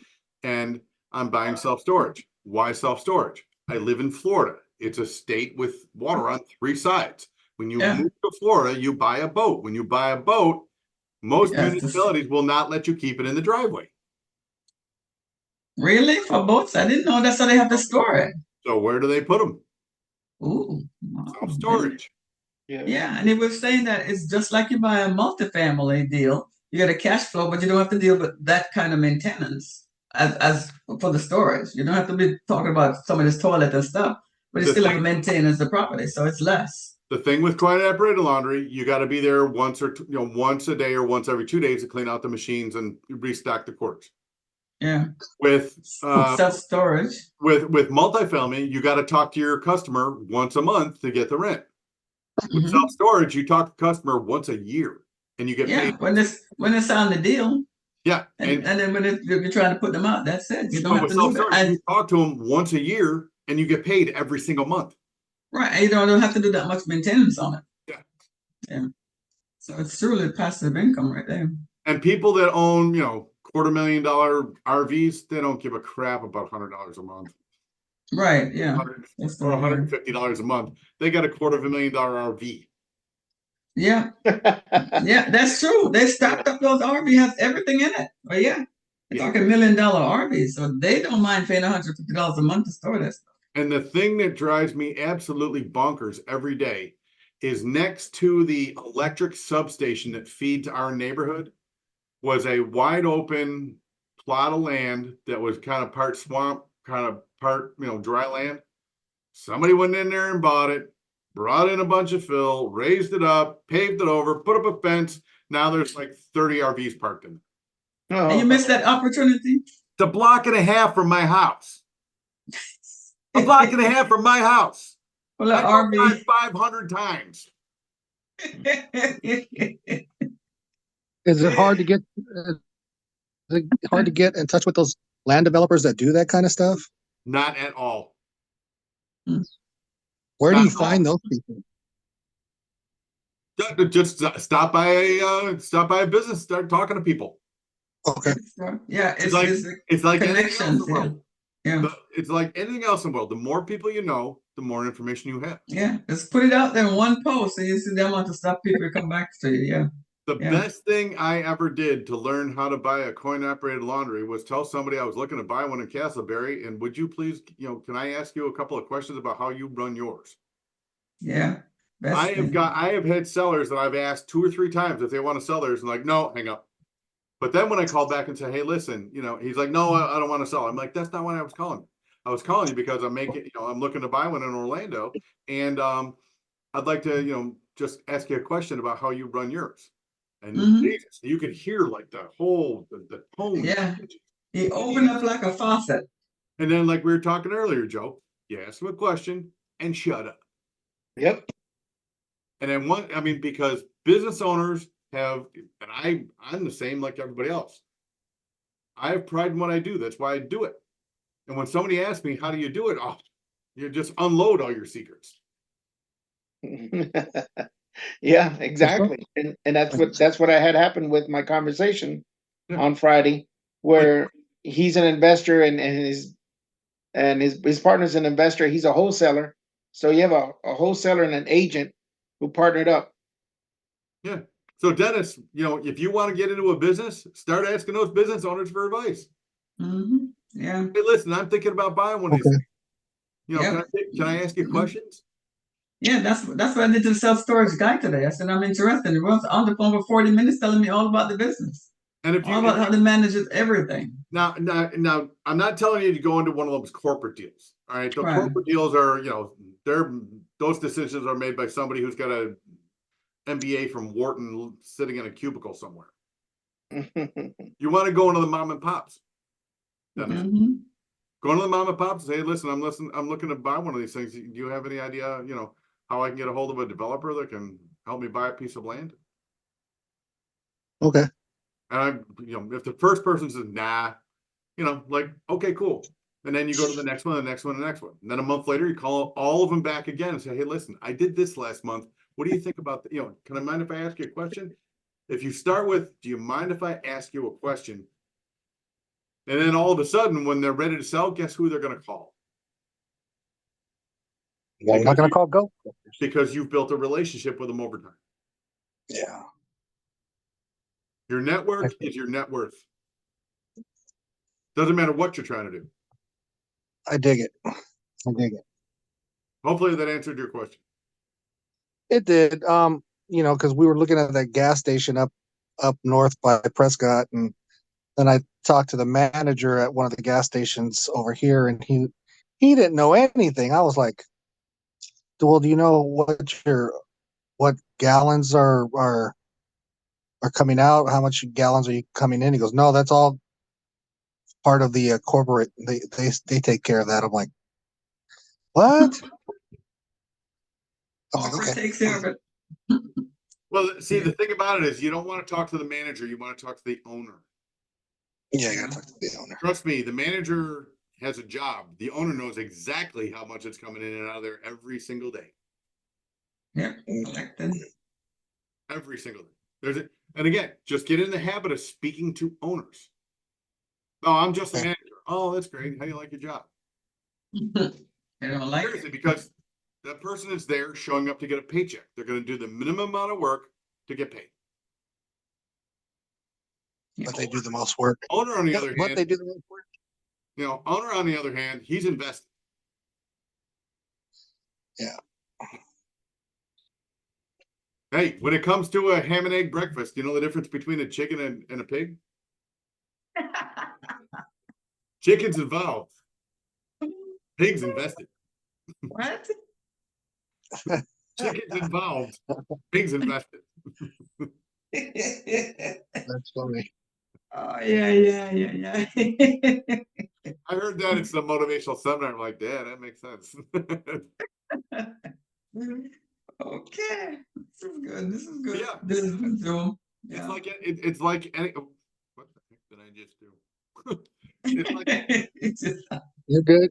and I'm buying self-storage. Why self-storage? I live in Florida. It's a state with water on 3 sides. When you move to Florida, you buy a boat. When you buy a boat, most municipalities will not let you keep it in the driveway. Really? For boats? I didn't know that's how they have to store it. So where do they put them? Ooh. Self-storage. Yeah, and he was saying that it's just like you buy a multifamily deal. You get a cash flow, but you don't have to deal with that kind of maintenance as for the storage. You don't have to be talking about somebody's toilet and stuff, but you still have to maintain as the property, so it's less. The thing with coin-operated laundry, you got to be there once a day or once every 2 days to clean out the machines and restock the quarters. Yeah. With self-storage. With multifamily, you got to talk to your customer once a month to get the rent. With self-storage, you talk to the customer once a year and you get paid. when it's on the deal. Yeah. And then when you're trying to put them out, that's it. You don't have to do that. You talk to them once a year and you get paid every single month. Right. And you don't have to do that much maintenance on it. Yeah. Yeah. So it's truly passive income right there. And people that own, $250,000 RVs, they don't give a crap about $100 a month. Right. Yeah. Or $150 a month. They got a $250,000 RV. Yeah. Yeah, that's true. They stocked up those RVs, has everything in it. But yeah, they're talking $1 million RVs, so they don't mind paying $150 a month to store this stuff. And the thing that drives me absolutely bonkers every day is next to the electric substation that feeds our neighborhood was a wide open plot of land that was kind of part swamp, kind of part, dry land. Somebody went in there and bought it, brought in a bunch of fill, raised it up, paved it over, put up a fence. Now there's like 30 RVs parked in there. And you missed that opportunity? It's a block and a half from my house. A block and a half from my house. Well, I RV 500 times. Is it hard to get in touch with those land developers that do that kind of stuff? Not at all. Where do you find those people? Just stop by a business, start talking to people. Okay. Yeah, it's like anything else in the world. Yeah. It's like anything else in the world. The more people you know, the more information you have. Yeah, just put it out there in one post, and you see the amount of stuff people come back to you. Yeah. The best thing I ever did to learn how to buy a coin-operated laundry was tell somebody I was looking to buy one in Castleberry, and would you please, can I ask you a couple of questions about how you run yours? Yeah. I have had sellers that I've asked 2 or 3 times if they want to sell theirs, and like, no, hang up. But then when I call back and say, hey, listen, he's like, no, I don't want to sell. I'm like, that's not why I was calling. I was calling you because I'm looking to buy one in Orlando, and I'd like to, just ask you a question about how you run yours. And Jesus, you could hear like the whole the tone. Yeah, he opened up like a faucet. And then, like we were talking earlier, Joe, you ask him a question and shut up. Yep. And then because business owners have, and I'm the same like everybody else. I have pride in what I do. That's why I do it. And when somebody asks me, how do you do it? Oh, you just unload all your secrets. Yeah, For sure. exactly. And that's what I had happen with my conversation Yeah. on Friday, Like, where he's an investor and his partner's an investor. He's a wholesaler. So you have a wholesaler and an agent who partnered up. yeah. So Dennis, if you want to get into a business, start asking those business owners for advice. Mm-hmm. Yeah. Hey, listen, I'm thinking about buying one of these Okay. things. Yep. Can I ask you questions? Yeah, that's what I did to the self-storage guy today. I said, I'm interested. He was on the phone for 40 minutes telling me all about the business, And if all you about how to manage everything. now, I'm not telling you to go into one of those corporate deals. All right, the Right. corporate deals are, those decisions are made by somebody who's got a MBA from Wharton sitting in a cubicle somewhere. You want to go into the mom and pops, Dennis. Mm-hmm. Go into the mom and pops and say, hey, listen, I'm looking to buy one of these things. Do you have any idea, how I can get a hold of a developer that can help me buy a piece of land? Okay. And if the first person says, nah, okay, cool. And then you go to the next one, the next one, the next one. And then a month later, you call all of them back again and say, hey, listen, I did this last month. What do you think about can I mind if I ask you a question? If you start with, do you mind if I ask you a question? And then all of a sudden, when they're ready to sell, guess who they're going to call? Well, I'm not going to call go. Because you've built a relationship with them over time. Yeah. Your network is your net worth. Doesn't matter what you're trying to do. I dig it. I dig it. Hopefully that answered your question. It did. Because we were looking at that gas station up north by Prescott, and then I talked to the manager at one of the gas stations over here, and he didn't know anything. I was like, well, do you know what gallons are coming out? How much gallons are you coming in? He goes, no, that's all part of the corporate. They take care of that. I'm like, what? Corporate takes care of it. Well, see, the thing about it is you don't want to talk to the manager. You want to talk to the owner. Yeah, I got to talk to the owner. Trust me, the manager has a job. The owner knows exactly how much it's coming in and out of there every single day. Yep. Collected. Every single day. And again, just get in the habit of speaking to owners. Oh, I'm just a manager. Oh, that's great. How do you like your job? They don't like Seriously, it. because that person is there showing up to get a paycheck. They're going to do the minimum amount of work to get paid. But they do the most work. Owner, on the other But hand, they do the most work. Owner, on the other hand, he's invested. Yeah. Hey, when it comes to a ham and egg breakfast, you know the difference between a chicken and a pig? Chicken's involved. Pig's invested. What? Chicken's involved. Pig's invested. That's funny. Oh yeah. I heard that it's the motivational seminar. I'm like, yeah, that makes sense. Okay, this is good. This is good. Yeah. This is good, Joe. It's Yeah. like it's like any. What the heck did I just do? It's like It's just, You're good.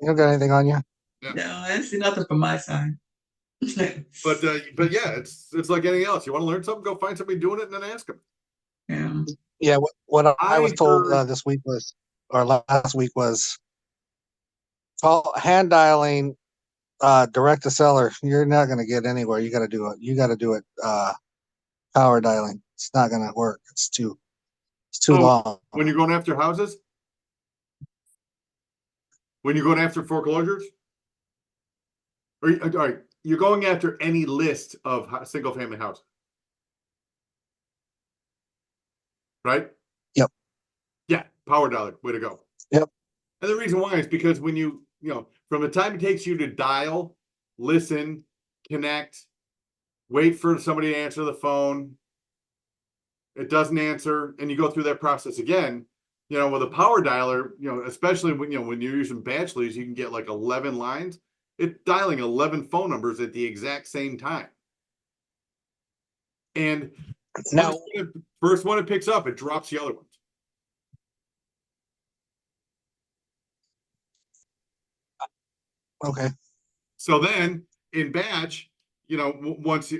You don't got anything on you? yeah. no, I see nothing from my side. But yeah, it's like anything else. You want to learn something? Go find somebody doing it and then ask them. Yeah. Yeah. What I was told heard- this week was, or last week was, call hand dialing direct to seller. You're not going to get anywhere. You got to do it. You got to do it power dialing. It's not going to work. It's too long. When you're going after houses, when you're going after foreclosures, or all right, you're going after any list of single family houses, right? Yep. Yeah, power dollar, way to go. Yep. And the reason why is because when from the time it takes you to dial, listen, connect, wait for somebody to answer the phone, it doesn't answer, and you go through that process again. With a power dialer, especially when you're using batch leads, you can get like 11 lines. It's dialing 11 phone numbers at the exact same time. And Now, first one it picks up, it drops the other ones. okay. So then in batch, once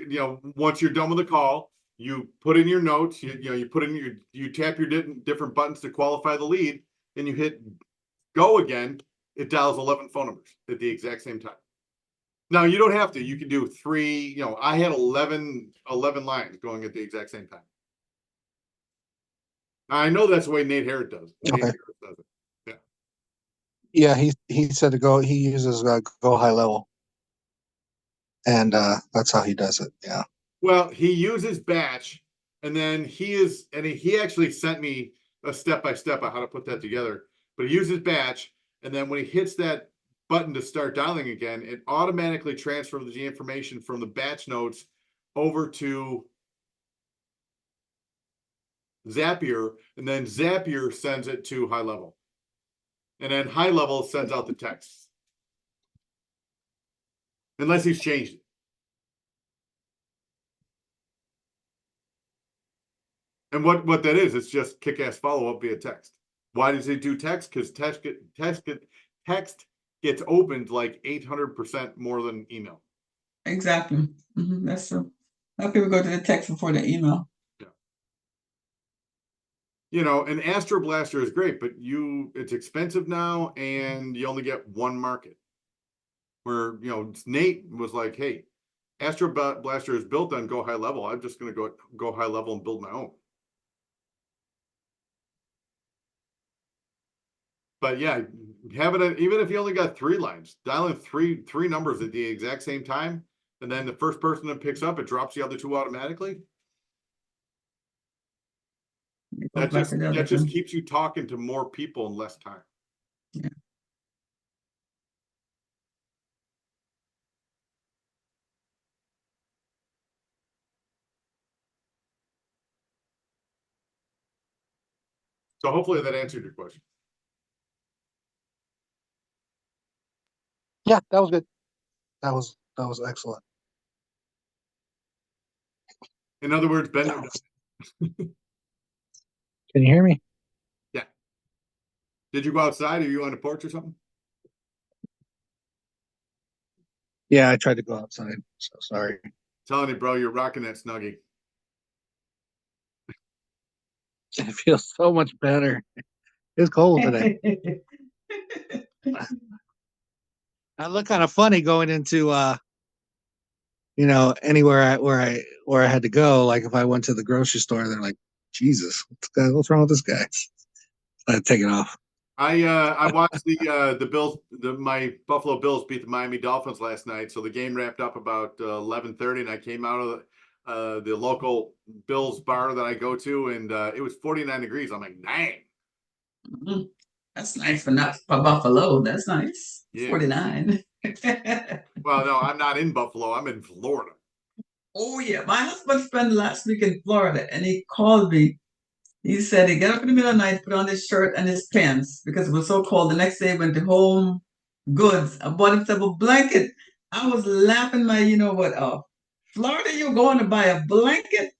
once you're done with the call, you put in your notes, you put in you tap your different buttons to qualify the lead, and you hit go again. It dials 11 phone numbers at the exact same time. Now you don't have to. You can do 3. I had 11 lines going at the exact same time. I know that's the way Nate Harris does. Okay. Harris does it. Yeah, he said to go. He uses go high level, and that's how he does it. Yeah. Well, he uses batch, and then he actually sent me a step-by-step on how to put that together. But he uses batch, and then when he hits that button to start dialing again, it automatically transfers the information from the batch notes over to Zapier, and then Zapier sends it to high level. And then high level sends out the text. Unless he's changed it. And what that is, it's just kick-ass follow-up via text. Why does he do text? Because text gets opened like 800% more than email. Exactly. That's true. A lot of people go to the text before the email. An Astro Blaster is great, but it's expensive now, and you only get one market. Where Nate was like, "Hey, Astro Blaster is built on Go High Level. I'm just going to go high level and build my own." But yeah, even if you only got 3 lines, dialing three numbers at the exact same time, and then the first person that picks up, it drops the other 2 automatically. That just keeps you talking to more people in less time. Yeah. So hopefully that answered your question. Yeah, that was good. That was excellent. In other words, Ben. Can you hear me? Yeah. Did you go outside? Are you on the porch or something? Yeah, I tried to go outside. So sorry. Telling you, bro, you're rocking that Snuggie. It feels so much better. It's cold today. I look kind of funny going into anywhere where I had to go. Like if I went to the grocery store, they're like, Jesus, what's wrong with this guy? I'd take it off. I watched the Bills, my Buffalo Bills beat the Miami Dolphins last night. So the game wrapped up about 11:30, and I came out of the local Bills bar that I go to, and it was 49 degrees. I'm like, dang. That's nice for Buffalo. That's nice. Yeah. 49. Well, no, I'm not in Buffalo. I'm in Florida. Oh yeah, my husband spent last week in Florida, and he called me. He said he got up in the middle of the night, put on his shirt and his pants because it was so cold. The next day, he went to Home Goods. I bought himself a blanket. I was laughing my, off. Florida, you're going to buy a blanket?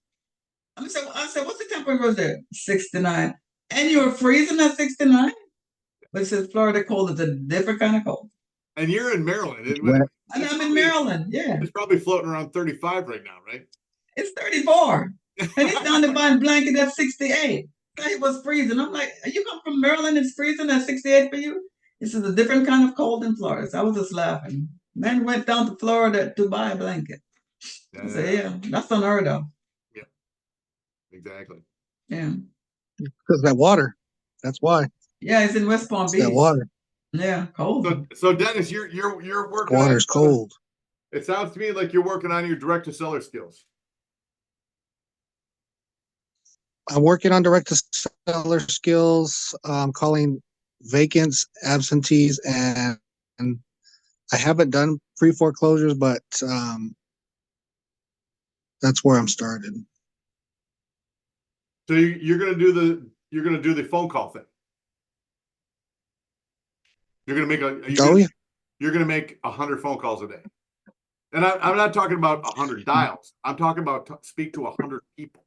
I said, what's the temperature was there? 69. And you were freezing at 69? But it says Florida cold is a different kind of cold. And you're in Maryland. And I'm in Maryland, yeah. It's probably floating around 35 right now, right? It's 34. And he's down to buying blanket at 68. It was freezing. I'm like, you come from Maryland, it's freezing at 68 for you? This is a different kind of cold in Florida. So I was just laughing. Then went down to Florida to buy a blanket. I said, yeah, that's unheard of. Yeah, exactly. Yeah. Because that water. That's why. Yeah, it's in West Palm Beach. That water. Yeah, cold. So Dennis, you're working. Water's cold. It sounds to me like you're working on your direct to seller skills. I'm working on direct to seller skills, calling vacants, absentees, and I haven't done pre-foreclosures, but that's where I'm started. So you're gonna do the phone call thing. You're gonna make 100 phone calls a day, and I'm not talking about 100 dials. I'm talking about speak to 100 people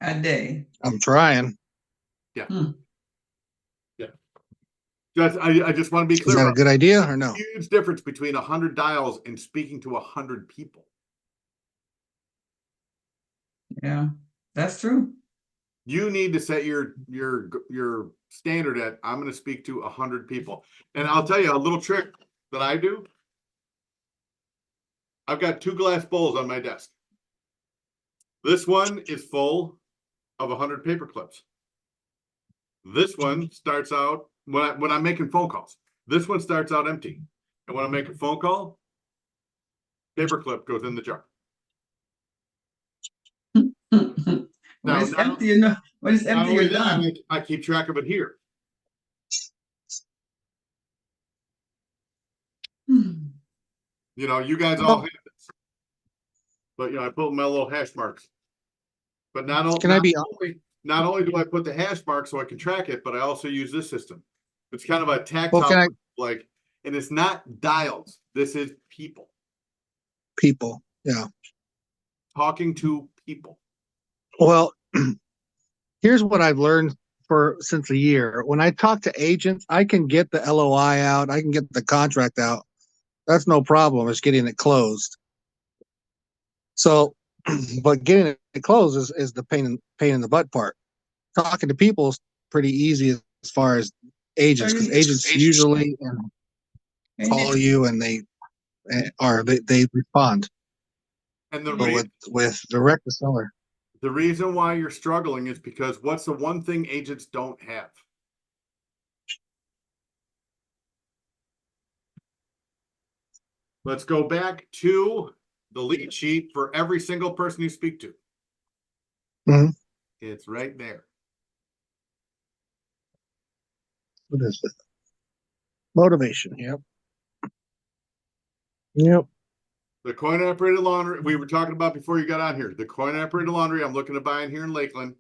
a day. I'm trying. Yeah. Hmm. Yeah. I just want to be Is clear that a about good idea or no? huge difference between 100 dials and speaking to 100 people. Yeah, that's true. You need to set your standard at, I'm going to speak to 100 people. And I'll tell you a little trick that I do. I've got 2 glass bowls on my desk. This one is full of 100 paper clips. This one starts out when I'm making phone calls. This one starts out empty. And when I make a phone call, paper clip goes in the jar. When Now, it's empty, you know, when it's not empty, only you're that, done. I keep track of it here. You know, you guys all have this. But, you know, I put my little hash marks. But not only do I put the hash mark so I can track it, but I also use this system. It's kind of a tactile, like, and it's not dials. This is people people? Yeah. talking to people. Well, here's what I've learned since a year. When I talk to agents, I can get the LOI out, I can get the contract out. That's no problem. It's getting it closed. So, but getting it closed is the pain in the butt part. Talking to people is pretty easy as far as agents, because agents usually call you and they respond. And with direct to seller. the reason why you're struggling is because what's the one thing agents don't have? Let's go back to the lead sheet for every single person you speak to. Mhm. It's right there. What is it? Motivation. Yep. Yep. The coin operated laundry we were talking about before you got on here. The coin operated laundry I'm looking to buy in here in Lakeland.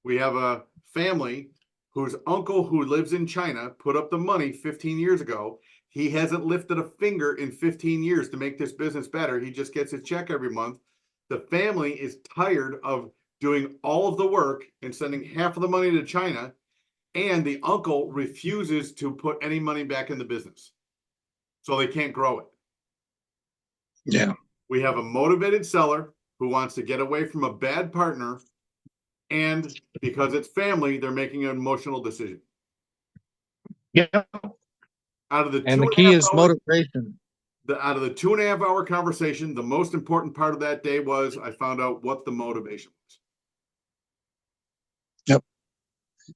We have a family whose uncle who lives in China put up the money 15 years ago. He hasn't lifted a finger in 15 years to make this business better. He just gets his check every month. The family is tired of doing all of the work and sending half of the money to China. And the uncle refuses to put any money back in the business. So they can't grow it. Yeah. We have a motivated seller who wants to get away from a bad partner. And because it's family, they're making an emotional decision. Yeah. Out of the And the key is motivation. Out of the 2.5 hour conversation, the most important part of that day was I found out what the motivation was. Yep.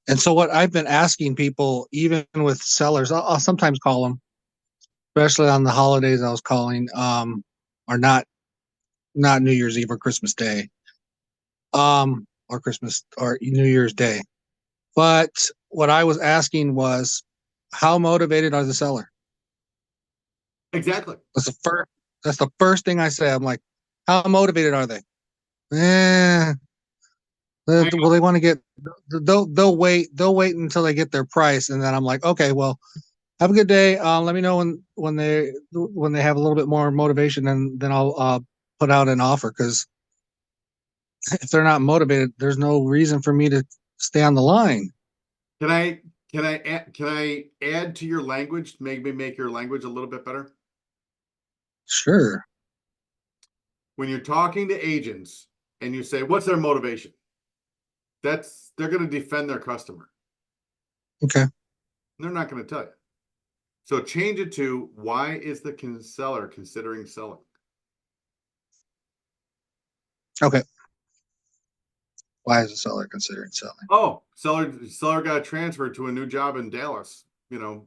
And so what I've been asking people, even with sellers, I'll sometimes call them, especially on the holidays. I was calling, or not New Year's Eve or Christmas Day, or Christmas or New Year's Day. But what I was asking was, how motivated are the seller? Exactly. That's the first thing I say. I'm like, how motivated are they? Well, they want to get, they'll wait until they get their price. And then I'm like, okay, well, have a good day. Let me know when they have a little bit more motivation, and then I'll put out an offer. Because if they're not motivated, there's no reason for me to stay on the line. Can I add to your language, maybe make your language a little bit better? Sure. When you're talking to agents and you say, what's their motivation? They're going to defend their customer. Okay. They're not going to tell you. So change it to, why is the seller considering selling? Okay. Why is the seller considering selling? Oh, seller got transferred to a new job in Dallas, and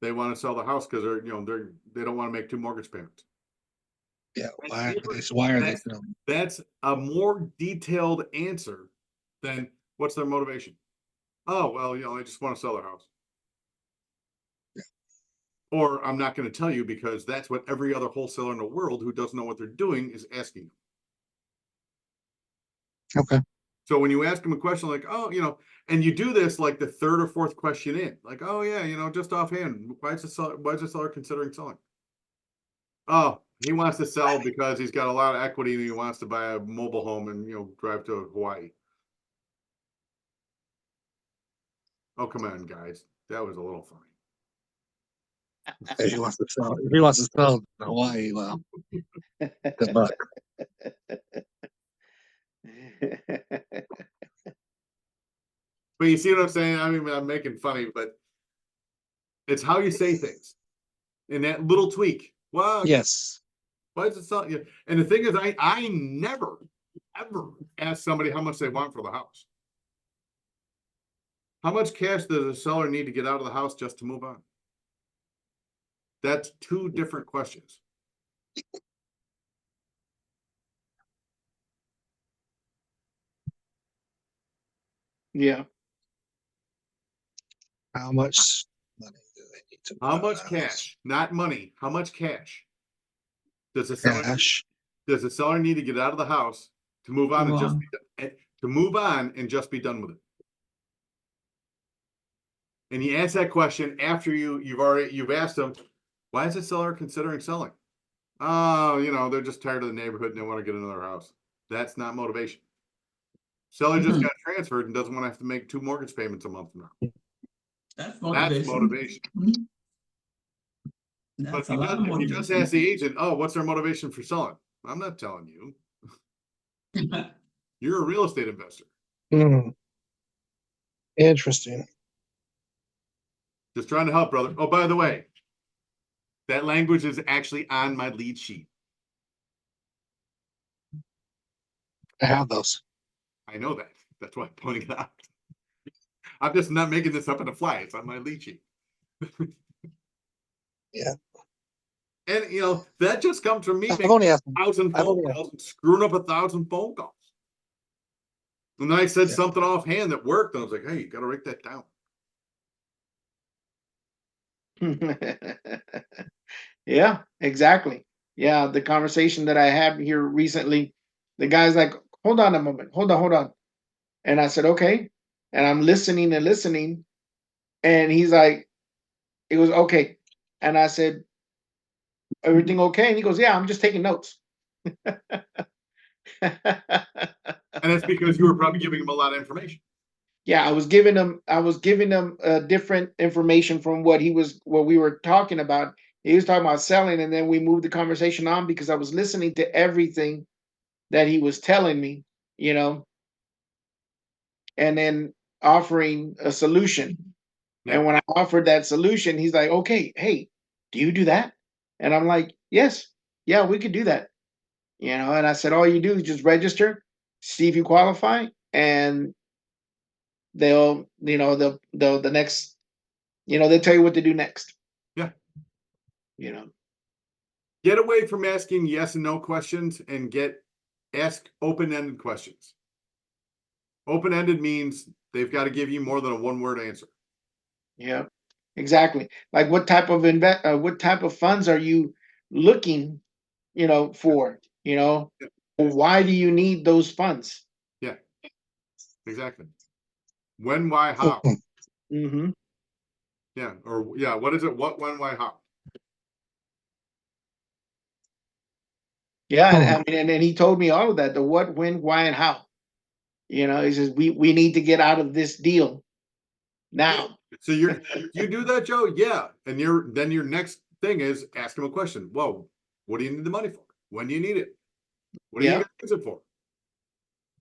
they want to sell the house because they don't want to make 2 mortgage payments. Yeah. Why are they selling? That's a more detailed answer than what's their motivation. Oh, well, I just want to sell their house. Yeah. Or I'm not going to tell you, because that's what every other wholesaler in the world who doesn't know what they're doing is asking you. Okay. So when you ask them a question like, oh, and you do this like the 3rd or 4th question in, like, oh yeah, just offhand, why is the seller considering selling? Oh, he wants to sell because he's got a lot of equity and he wants to buy a mobile home and drive to Hawaii. Oh, come on, guys. That was a little funny. If he wants to sell, if he wants to sell in Hawaii, well, good luck. But you see what I'm saying? I mean, I'm making funny, but it's how you say things. And that little tweak. Well, Yes. why is it selling? And the thing is, I never, ever ask somebody how much they want for the house. How much cash does a seller need to get out of the house just to move on? That's two different questions. Yeah. How much money do they need to How buy much a house? cash, not money, how much cash does the seller Cash. does the seller need to get out of the house to move on Move and just on. to move on and just be done with it? And you ask that question after you've asked them, why is the seller considering selling? Oh, you know, they're just tired of the neighborhood and they want to get another house. That's not motivation. Seller just got transferred and doesn't want to have to make 2 mortgage payments a month now. That's motivation. That's motivation. Mhm. But That's a lot of if you just motivation. ask the agent, oh, what's their motivation for selling? I'm not telling you. You're a real estate investor. Interesting. Just trying to help, brother. Oh, by the way, that language is actually on my lead sheet. I have those. I know that. That's why I'm pointing it out. I'm just not making this up on the fly. It's on my lead sheet. Yeah. And you know, that just comes from me I've making only asked. 1,000 I've phone only calls and screwing up 1,000 phone calls. And then I said something offhand that worked, and I was like, hey, you gotta write that down. Yeah, exactly. Yeah, the conversation that I had here recently, the guy's like, hold on a moment, hold on. And I said, okay. And I'm listening and listening. And he's like, it was okay. And I said, everything okay? And he goes, yeah, I'm just taking notes. And that's because you were probably giving him a lot of information. Yeah, I was giving him different information from what we were talking about. He was talking about selling, and then we moved the conversation on because I was listening to everything that he was telling me, you know, and then offering a solution. Yeah. And when I offered that solution, he's like, okay, hey, do you do that? And I'm like, yes, yeah, we could do that. You know, and I said, all you do is just register, see if you qualify, and they'll the next, they'll tell you what to do next. Yeah. You know. Get away from asking yes and no questions and ask open-ended questions. Open-ended means they've got to give you more than a one-word answer. Yeah, exactly. Like what type of funds are you looking, for, Yeah. why do you need those funds? Yeah, exactly. When, why, how? Mm-hmm. Yeah, or yeah, what is it? What, when, why, how? Yeah, and I mean, and he told me all of that: the what, when, why, and how. He says we need to get out of this deal now. So you do that, Joe? Yeah. And then your next thing is ask him a question. Well, what do you need the money for? When do you need it? What are you Yeah, going to use it for?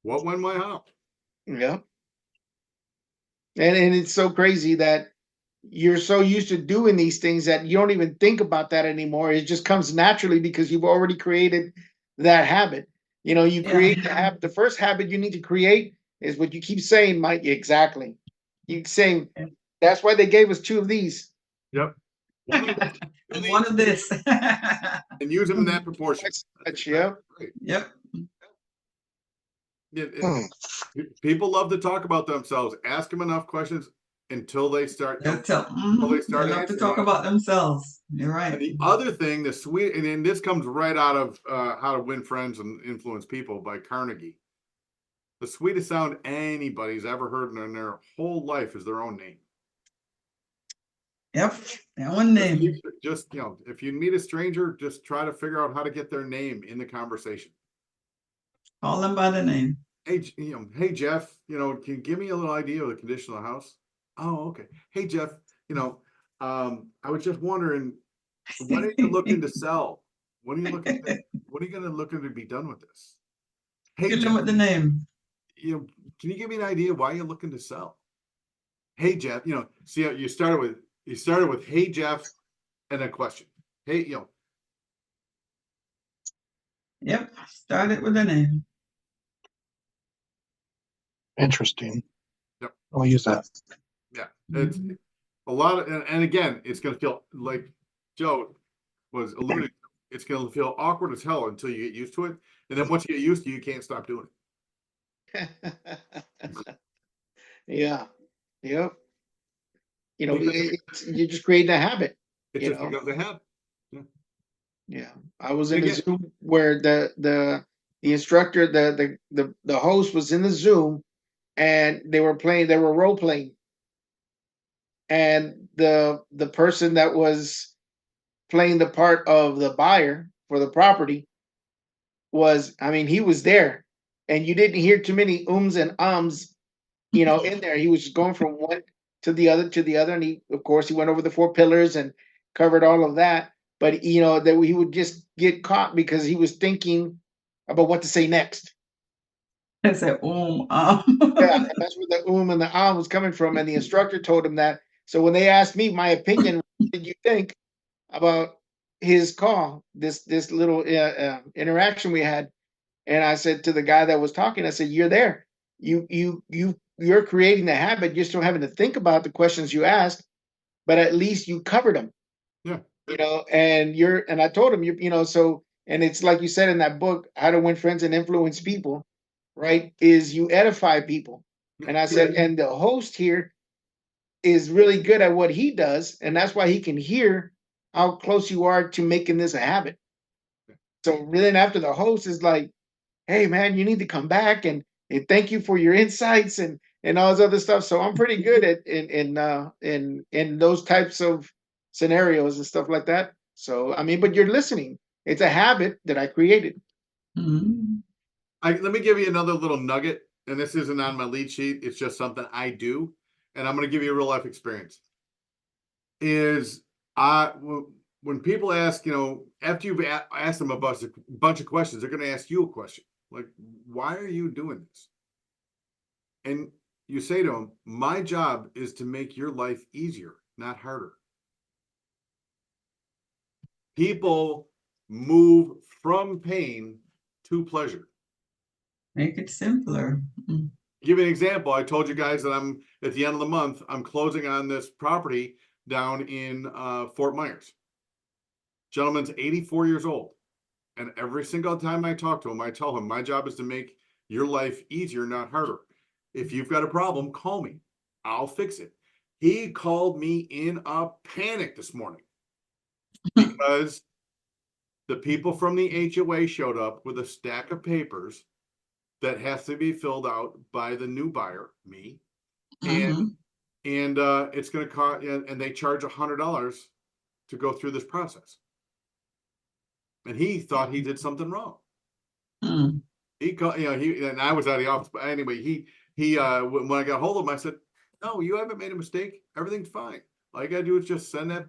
What, when, why, how? yeah. And it's so crazy that you're so used to doing these things that you don't even think about that anymore. It just comes naturally because you've already created that habit. You create the habit. The first habit you need to create is what you keep saying, Mike. Exactly. You keep saying that's why they gave us 2 of these. Yep. One of this. And use them in that proportion. Yeah. Yep. People love to talk about themselves. Ask them enough questions until they start. They'll tell. Start They'll have to answering talk you. about themselves. You're right. And the other thing, and this comes right out of How to Win Friends and Influence People by Carnegie. The sweetest sound anybody's ever heard in their whole life is their own name. Yep. That one name. Just, if you meet a stranger, just try to figure out how to get their name in the conversation. Call them by the name. Hey, hey Jeff, can you give me a little idea of the condition of the house? Oh, okay. Hey Jeff, I was just wondering, when are you looking to sell? When are you looking to looking to be done with this? Hey, Hit them Jeff, with the name. can you give me an idea why you're looking to sell? Hey, Jeff, see how you started with hey, Jeff, and a question. Hey, Yep. Start it with the name. Interesting. Yep. I'll use that. Yeah, it's a lot of, and again, it's going to feel like Joe was alluding to. It's going to feel awkward as hell until you get used to it, and then once you get used to it, you can't stop doing it. Yeah. Yep. Because You're just creating a habit. it just becomes a habit. Yeah. I was in And a again, Zoom where the instructor, the host was in the Zoom, and they were role playing. And the person that was playing the part of the buyer for the property he was there, and you didn't hear too many ums and ums, in there. He was just going from one to the other, and of course, he went over the 4 pillars and covered all of that. But that he would just get caught because he was thinking about what to say next. I said, Yeah, and that's where the and the was coming from, and the instructor told him that. So when they asked me my opinion, what did you think about his call, this little interaction we had? And I said to the guy that was talking, I said, "You're there. You're creating the habit. You're still having to think about the questions you asked, but at least you covered them." yeah, And I told him, so, and it's like you said in that book, How to Win Friends and Influence People, right? Is you edify people. And I said, and the host here is really good at what he does, and that's why he can hear how close you are to making this a habit. So then after the host is like, "Hey man, you need to come back and thank you for your insights and all this other stuff." So I'm pretty good at in those types of scenarios and stuff like that. So but you're listening. It's a habit that I created. Mhm. let me give you another little nugget, and this isn't on my lead sheet. It's just something I do, and I'm going to give you a real life experience. Is when people ask, after you've asked them a bunch of questions, they're going to ask you a question like, "Why are you doing this?" And you say to them, "My job is to make your life easier, not harder." People move from pain to pleasure. Make it simpler. Give you an example. I told you guys that I'm at the end of the month, I'm closing on this property down in Fort Myers. Gentleman's 84 years old. And every single time I talk to him, I tell him my job is to make your life easier, not harder. If you've got a problem, call me. I'll fix it. He called me in a panic this morning because the people from the HOA showed up with a stack of papers that has to be filled out by the new buyer, me, and it's going to cost, and they charge $100 to go through this process. And he thought he did something wrong. He called, and I was out of the office, but anyway, he when I got hold of him, I said, "No, you haven't made a mistake. Everything's fine. All you gotta do is just send that,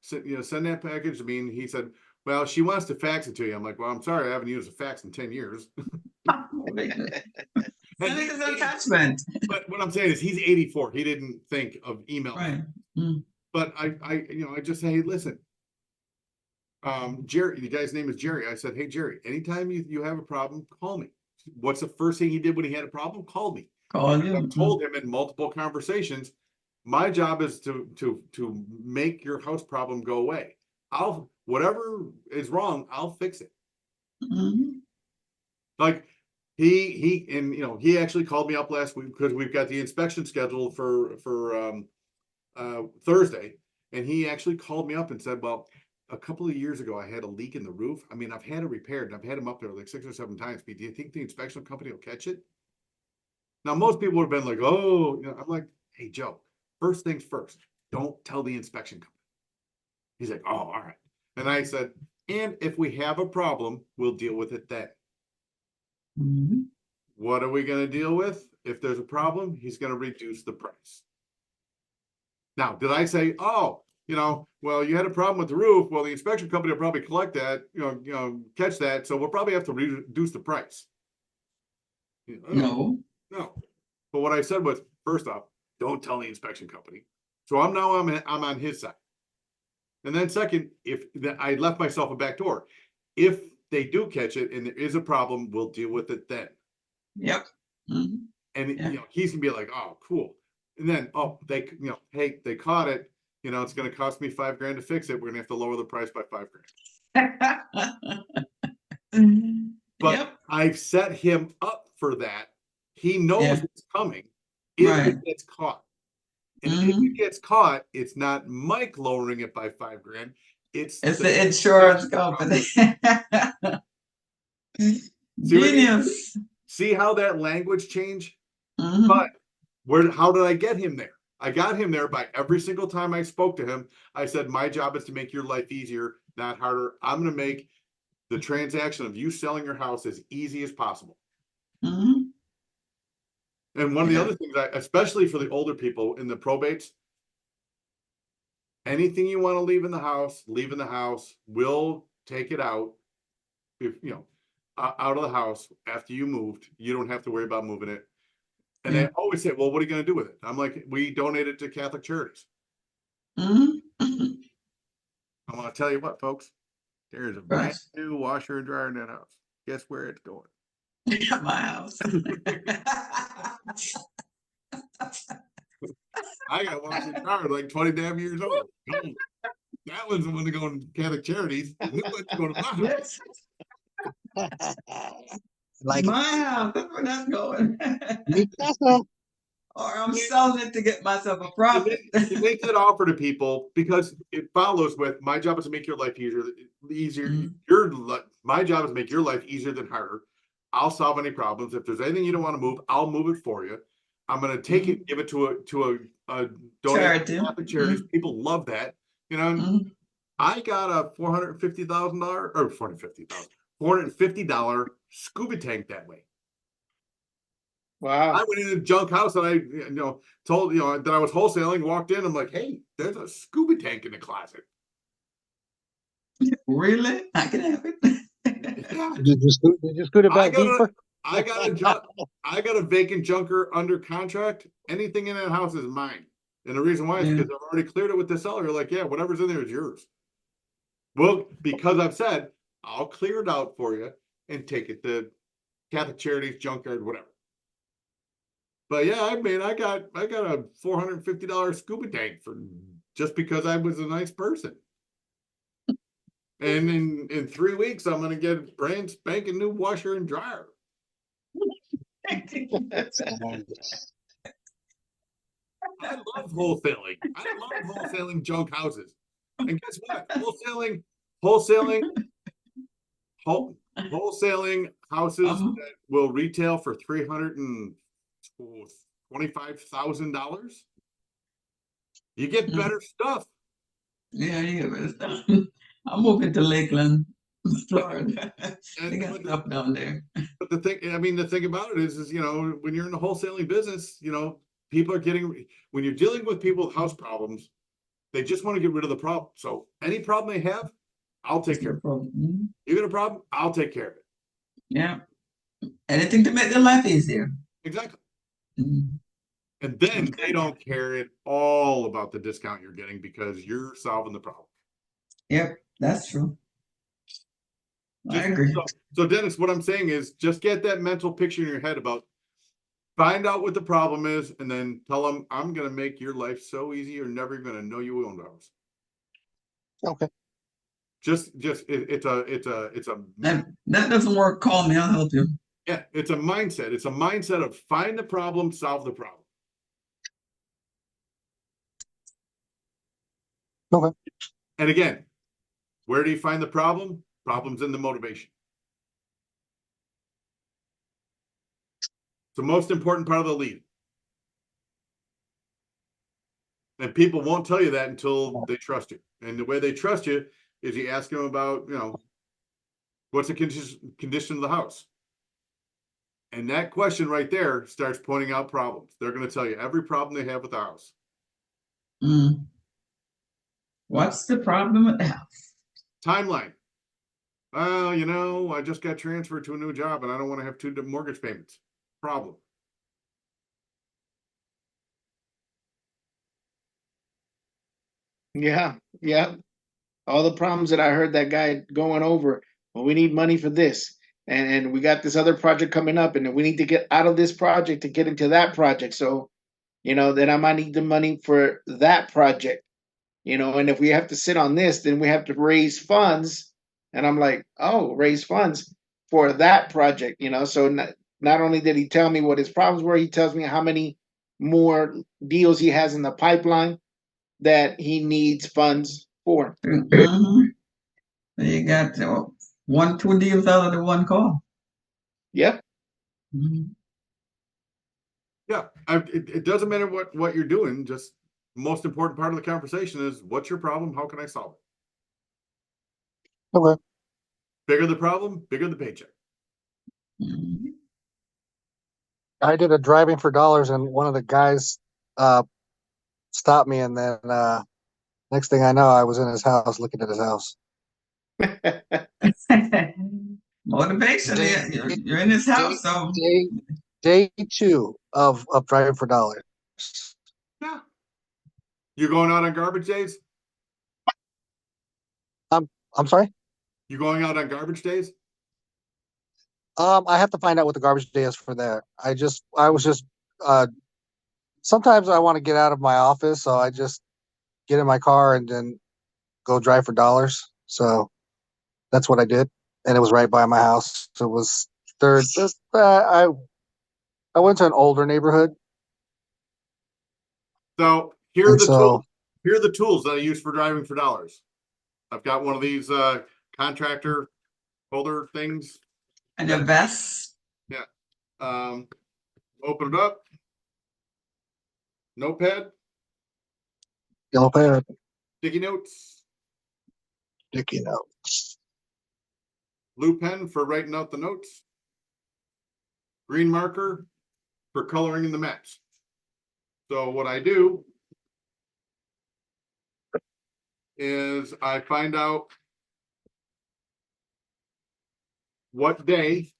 send that package." I mean, he said, "Well, she wants to fax it to you." I'm like, "Well, I'm sorry, I haven't used a fax in 10 years." Send it as an attachment. But what I'm saying is he's 84. He didn't think of email. Right. But I just say, "Hey, listen, Jerry, the guy's name is Jerry." I said, "Hey, Jerry, anytime you have a problem, call me." What's the first thing he did when he had a problem? Called me. Call you. I've told him in multiple conversations, my job is to make your house problem go away. Whatever is wrong, I'll fix it. Like he actually called me up last week because we've got the inspection scheduled for Thursday, and he actually called me up and said, "Well, a couple of years ago, I had a leak in the roof. I mean, I've had it repaired, and I've had him up there like 6 or 7 times. But do you think the inspection company will catch it?" Now, most people would have been like, "Oh," I'm like, "Hey, Joe, first things first, don't tell the inspection company." He's like, "Oh, all right." And I said, "And if we have a problem, we'll deal with it then." What are we going to deal with? If there's a problem, he's going to reduce the price. Now, did I say, oh, well, you had a problem with the roof. Well, the inspection company will probably collect that, catch that. So we'll probably have to reduce the price. No. No. But what I said was, first off, don't tell the inspection company. So I'm on his side. And then second, if I left myself a back door, if they do catch it and there is a problem, we'll deal with it then. Yep. Mhm. And Yeah. he's gonna be like, oh, cool. And then, hey, they caught it. It's gonna cost me $5,000 to fix it. We're gonna have to lower the price by $5,000. But Yep. I've set him up for that. He knows Yeah. it's coming if Right. it gets caught. And if Mhm. it gets caught, it's not Mike lowering it by $5,000. It's It's the insurance company. See Genius. See how that language changed? Mhm. But how did I get him there? I got him there by every single time I spoke to him. I said, my job is to make your life easier, not harder. I'm going to make the transaction of you selling your house as easy as possible. Mhm. And one of the Yeah. other things, especially for the older people in the probates, anything you want to leave in the house, leave in the house. We'll take it out. If out of the house after you moved, you don't have to worry about moving it. And Yeah. they always say, well, what are you going to do with it? I'm like, we donate it to Catholic charities. Mhm. I want to tell you what, folks, there's a Right. brand new washer and dryer in that house. Guess where it's going? My house. I got a washer and dryer like 20 damn years old. That one's the one to go in Catholic charities. The new one's going to my house. Like My house. That's where that's going. mi casa. Or I'm selling it to get myself a profit. You make that offer to people because it follows with my job is to make your life easier. Mhm. My job is to make your life easier than harder. I'll solve any problems. If there's anything you don't want to move, I'll move it for you. I'm going to take it, give it to a donate Charity. to Catholic charities. Mhm. People love that. Mhm. I got a $450,000 or $450 scuba tank that way. Wow. I went in a junk house and I, told, that I was wholesaling, walked in. I'm like, hey, there's a scuba tank in the closet. Really? I can have it. Yeah. Did you scoot it I back got deeper? I got a vacant junker under contract. Anything in that house is mine. And the reason why is Yeah. because I've already cleared it with the seller. Like, yeah, whatever's in there is yours. Well, because I've said I'll clear it out for you and take it to Catholic charities, junkyard, whatever. But yeah, I got a $450 scuba tank for just because I was a nice person. And in 3 weeks, I'm gonna get a brand spanking new washer and dryer. I love wholesaling. I love wholesaling junk houses. And guess what? Wholesaling, wholesaling houses that will retail for $325,000. You get better stuff. Yeah, you get rid of stuff. I'm moving to Lakeland, Florida. They got But stuff down there. the thing about it is when you're in the wholesaling business, people are when you're dealing with people with house problems, they just want to get rid of the problem. So any problem they have, I'll take care of it. Mhm. You got a problem, I'll take care of it. Yeah. Anything to make their life easier. Exactly. Mhm. And then Okay. they don't care at all about the discount you're getting because you're solving the problem. Yep, that's true. I Just agree. so Dennis, what I'm saying is just get that mental picture in your head about find out what the problem is and then tell them I'm going to make your life so easy you're never going to know you owned a house. Okay. It's a That doesn't work, call me, I'll help you. yeah, it's a mindset. It's a mindset of find the problem, solve the problem. Okay. And again, where do you find the problem? Problem's in the motivation. It's the most important part of the lead. And people won't tell you that until they trust you. And the way they trust you is you ask them about, what's the condition of the house? And that question right there starts pointing out problems. They're going to tell you every problem they have with the house. Mm. What's the problem with the house? Timeline. Well, you know, I just got transferred to a new job and I don't want to have 2 mortgage payments. Problem. Yeah, yeah. All the problems that I heard that guy going over. Well, we need money for this, and we got this other project coming up, and we need to get out of this project to get into that project. So, then I might need the money for that project. And if we have to sit on this, then we have to raise funds. And I'm like, oh, raise funds for that project. So not only did he tell me what his problems were, he tells me how many more deals he has in the pipeline that he needs funds for. Mhm. So you got 2 deals out of the one call. Yep. Mhm. Yeah, it doesn't matter what you're doing. Just the most important part of the conversation is what's your problem? How can I solve it? Okay. Bigger the problem, bigger the paycheck. Mhm. I did a driving for dollars, and one of the guys stopped me, and then next thing I know, I was in his house looking at his house. Motivation. Day, Yeah, you're in this house, so day, day 2 of driving for dollars. Yeah. You going out on garbage days? I'm sorry. You going out on garbage days? I have to find out what the garbage day is for there. I was just sometimes I want to get out of my office, so I just get in my car and then go drive for dollars. So that's what I did, and it was right by my house. So it was third. I went to an older neighborhood, So here are and the so tools. Here are the tools that I use for driving for dollars. I've got one of these contractor holder things. and the vest. Yeah. Open it up. Notepad, yellow pad, sticky notes, sticky notes. blue pen for writing out the notes, green marker for coloring in the maps. So what I do is I find out what day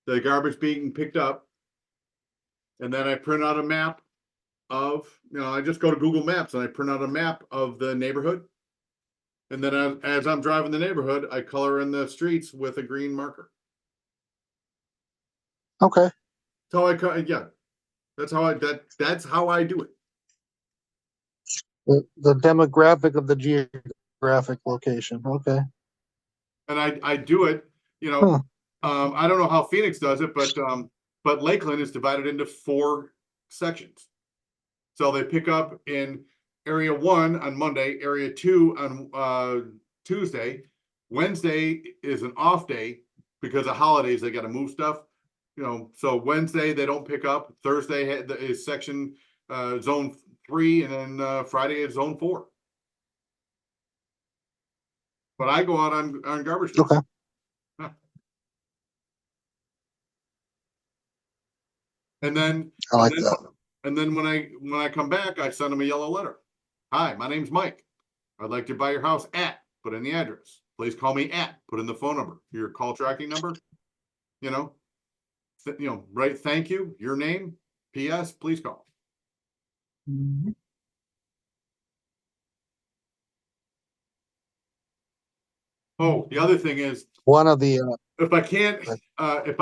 the garbage being picked up, and then I print out a map of, I just go to Google Maps and I print out a map of the neighborhood. And then as I'm driving the neighborhood, I color in the streets with a green marker. Okay. That's how yeah. That's how I do it. The demographic of the geographic location. Okay. And I do it, Huh. I don't know how Phoenix does it, but Lakeland is divided into 4 sections. So they pick up in area 1 on Monday, area 2 on Tuesday. Wednesday is an off day because of holidays. They got to move stuff, so Wednesday they don't pick up. Thursday is section zone 3, and then Friday is zone 4. But I go out on garbage days. Okay. Huh. And then I like that. And then when I come back, I send them a yellow letter. Hi, my name's Mike. I'd like to buy your house at, put in the address. Please call me at, put in the phone number, your call tracking number. Write thank you, your name, P.S. Please call. Mhm. Oh, the other thing is, One of the if I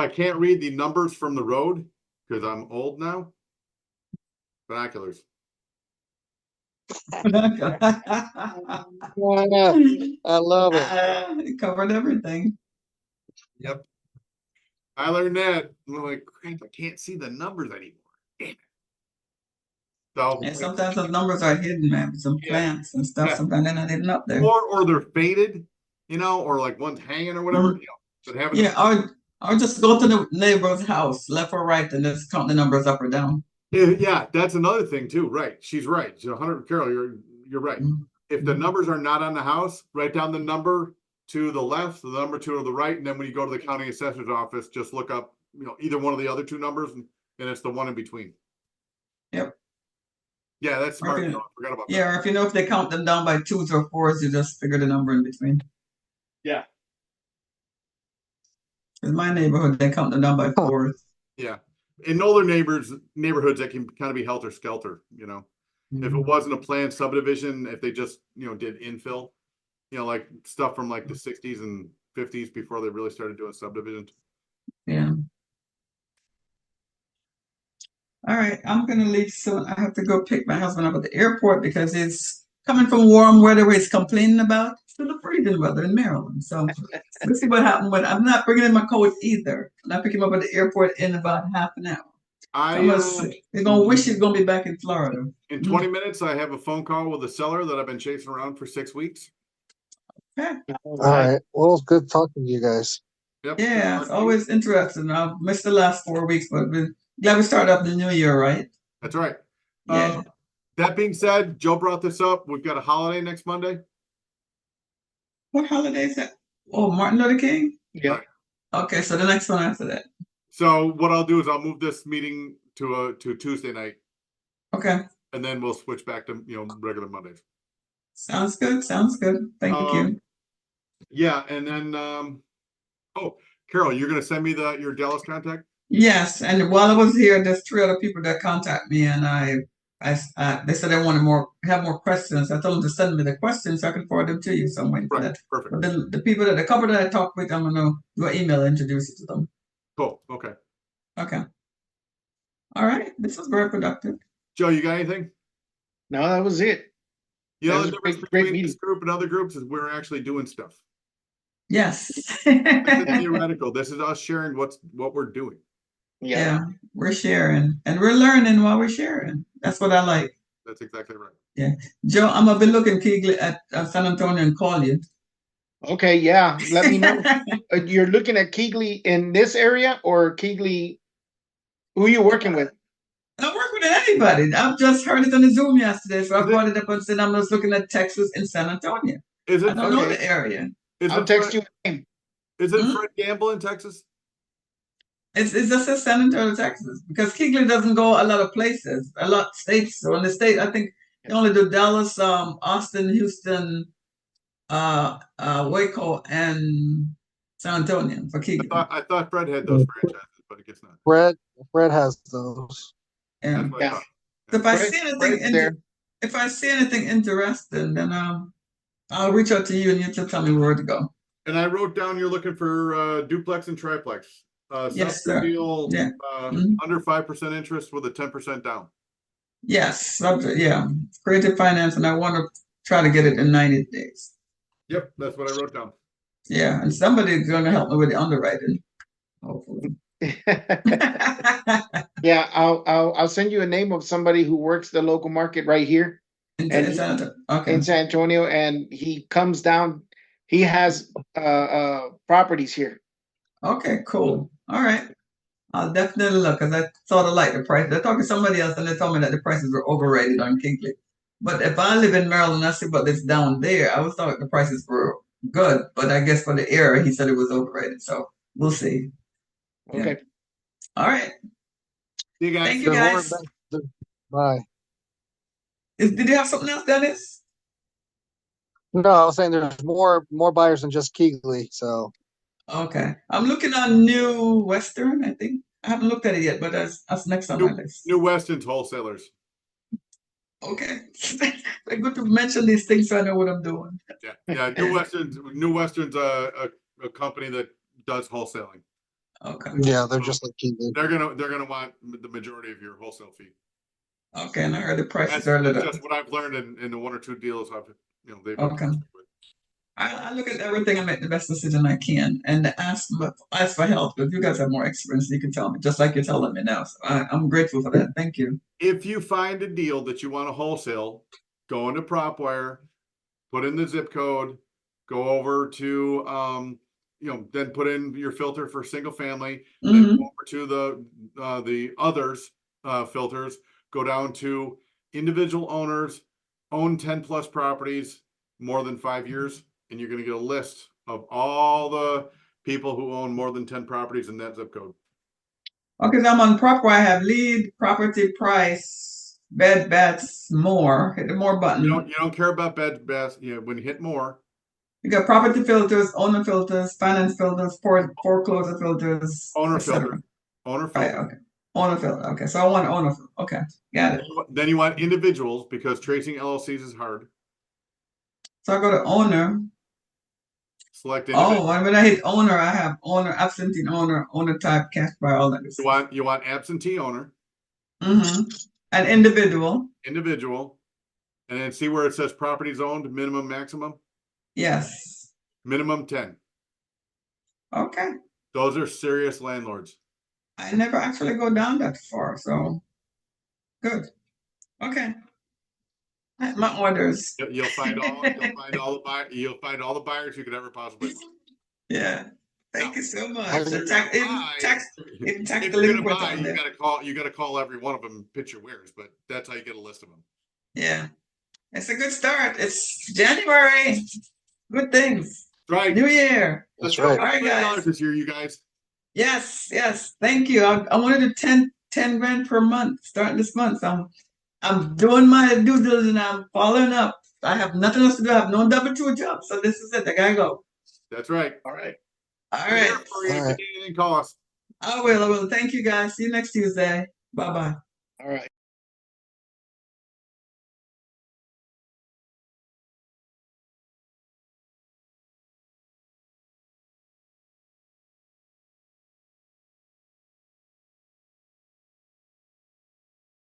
can't read the numbers from the road because I'm old now, binoculars. I love it. It covered everything. Yep. I learned that. I'm like, crap, I can't see the numbers anymore. Damn it. So And sometimes those numbers are hidden, man. Some Yeah. plants and stuff. Yeah. Sometimes they're not hidden up there. or they're faded, or like one's hanging or whatever. But having Yeah, or just go to the neighbor's house, left or right, and just count the numbers up or down. yeah, that's another thing too. Right. She's right. She's 100. Carol, you're right. Mhm. If the numbers are not on the house, write down the number to the left, the number to the right, and then when you go to the county assessor's office, just look up, either one of the other 2 numbers, and it's the one in between. Yep. Yeah, that's Or if smart. you- No, I forgot about that. Yeah, or if you know if they count them down by twos or fours, you just figure the number in between. Yeah, In my neighborhood, they count them down by Huh. fours. yeah. In older neighborhoods, that can kind of be helter skelter, you know. If it wasn't a planned subdivision, if they just, you know, did infill, you know, like stuff from like the 60s and 50s before they really started doing subdivisions. Yeah. All right, I'm gonna leave soon. I have to go pick my husband up at the airport because he's coming from warm weather where he's complaining about to the freezing weather in Maryland. So we'll see what happens. But I'm not bringing in my coat either. And I pick him up at the airport in about half an hour. I He's gonna wish he's gonna be back in Florida. in 20 minutes, I have a phone call with a seller that I've been chasing around for 6 weeks. Okay. All right. Well, it's good talking to you guys. Yep. Yeah, it's always interesting. I've missed the last 4 weeks, but we're glad we started up the new year, right? That's right. Yeah. That being said, Joe brought this up. We've got a holiday next Monday. What holiday is that? Oh, Martin Luther King? Yeah. Okay, so the next one after that. So what I'll do is I'll move this meeting to Tuesday night, Okay. and then we'll switch back to, you know, regular Mondays. Sounds good. Sounds good. Thank you. Yeah, and then oh, Carol, you're gonna send me your Dallas contact? Yes, and while I was here, there's 3 other people that contact me, and they said they wanted have more questions. I told them to send me the questions so I can forward them to you. So I'm waiting for Right, that. perfect. But then the people the couple that I talked with, I'm gonna do an email introduce you to them. Cool. Okay. Okay. All right. This was very productive. Joe, you got anything? No, that was it. You That know was the a difference great between this meeting. group and other groups is we're actually doing stuff. Yes. This is theoretical. This is us sharing what we're doing. Yeah. Yeah, we're sharing and we're learning while we're sharing. That's what I like. That's exactly right. Yeah. Joe, I'm gonna be looking Keegley at San Antonio and call you. Okay. Yeah. Let me know. You're looking at Keegley in this area or Keegley? Who are you working with? I don't work with anybody. I've just heard it on the Zoom yesterday, so I Is brought it up and said I'm just looking at Texas and San Antonio. Is I it don't know Okay. the area. I'll text you a name. Is it Fred Gamble in Texas? It's just a San Antonio, Texas, because Keegley doesn't go a lot of places, a lot of states. So in the state, I think they only do Dallas, Austin, Houston, Waco, and San Antonio for Keegley. I thought Fred had those franchises, but I guess not. Fred has those. Yeah. That's what I thought. So if I Fred- see anything Fred's there. if I see anything interesting, then I'll reach out to you and you can tell me where to go. And I wrote down you're looking for duplex and triplex. Yes, Subject sir. deal Yeah. under 5% interest with a 10% down. Yes, yeah. Creative finance, and I want to try to get it in 90 days. Yep, that's what I wrote down. Yeah, and somebody's going to help me with the underwriting, hopefully. Yeah, I'll send you a name of somebody who works the local market right here In And- San Antonio. Okay. in San Antonio, and he comes down. He has properties here. Okay, cool. All right. I'll definitely look because I sort of like the price. I talked to somebody else and they told me that the prices were overrated on Kinkley. But if I live in Maryland, I see what it's down there. I always thought the prices were good, but I guess for the area, he said it was overrated. So we'll see. Okay. All right. See you guys. Thank you, There's guys. more- Bye. Did you have something else, Dennis? No, I was saying there's more buyers than just Keegley. So Okay. I'm looking on New Western, I think. I haven't looked at it yet, but that's next on my list. New Western's wholesalers. Okay. It's good to mention these things so I know what I'm doing. Yeah. New Western's a company that does wholesaling. Okay. yeah, they're just like Keegley. They're gonna want the majority of your wholesale fee. Okay, and I heard the prices That's are a little. just what I've learned in the 1 or 2 deals they've Okay. I look at everything and make the best decision I can, and ask for help. If you guys have more experience, you can tell me, just like you're telling me now. So I'm grateful for that. Thank you. If you find a deal that you want to wholesale, go into PropWire, put in the zip code, go over to then put in your filter for single family, then Mhm. go over to the others filters, go down to individual owners, own 10 plus properties, more than 5 years, and you're going to get a list of all the people who own more than 10 properties in that zip code. Okay, so I'm on proper. I have lead, property, price, bed, bats, more. Hit the more button. You don't care about bed, bath. You know, when you hit more, You got property filters, owner filters, finance filters, foreclosure filters, owner etc. filter, owner Right, filter. okay. Owner filter. Okay, so I want owner filter. Okay, got it. Then you want individuals because tracing LLCs is hard. So I go to owner. Select individual. Oh, when I hit owner, I have owner, absentee owner, owner type, cash buyer, all that. You want absentee owner, And individual. individual, and then see where it says properties owned, minimum, maximum, Yes. minimum 10. Okay. Those are serious landlords. I never actually go down that far, so good. Okay. My orders. You'll find all the buyers you could ever possibly want. Yeah. Thank No. you so much. If Even tax If you're gonna delinquent buy, on you there. gotta call every one of them and pitch your wares, but that's how you get a list of them. Yeah. It's a good start. It's January. Good things. Right. New year. That's Let's right. go All right, $1 guys. this year, you guys. Yes, yes. Thank you. I wanted to 10 grand per month starting this month. So I'm doing my due diligence. I'm following up. I have nothing else to do. I have no W-2 job. So this is it. I gotta go. That's right. All right. All We're here right. for you if All you right. need anything, call us. I will. Thank you guys. See you next Tuesday. Bye-bye. All right.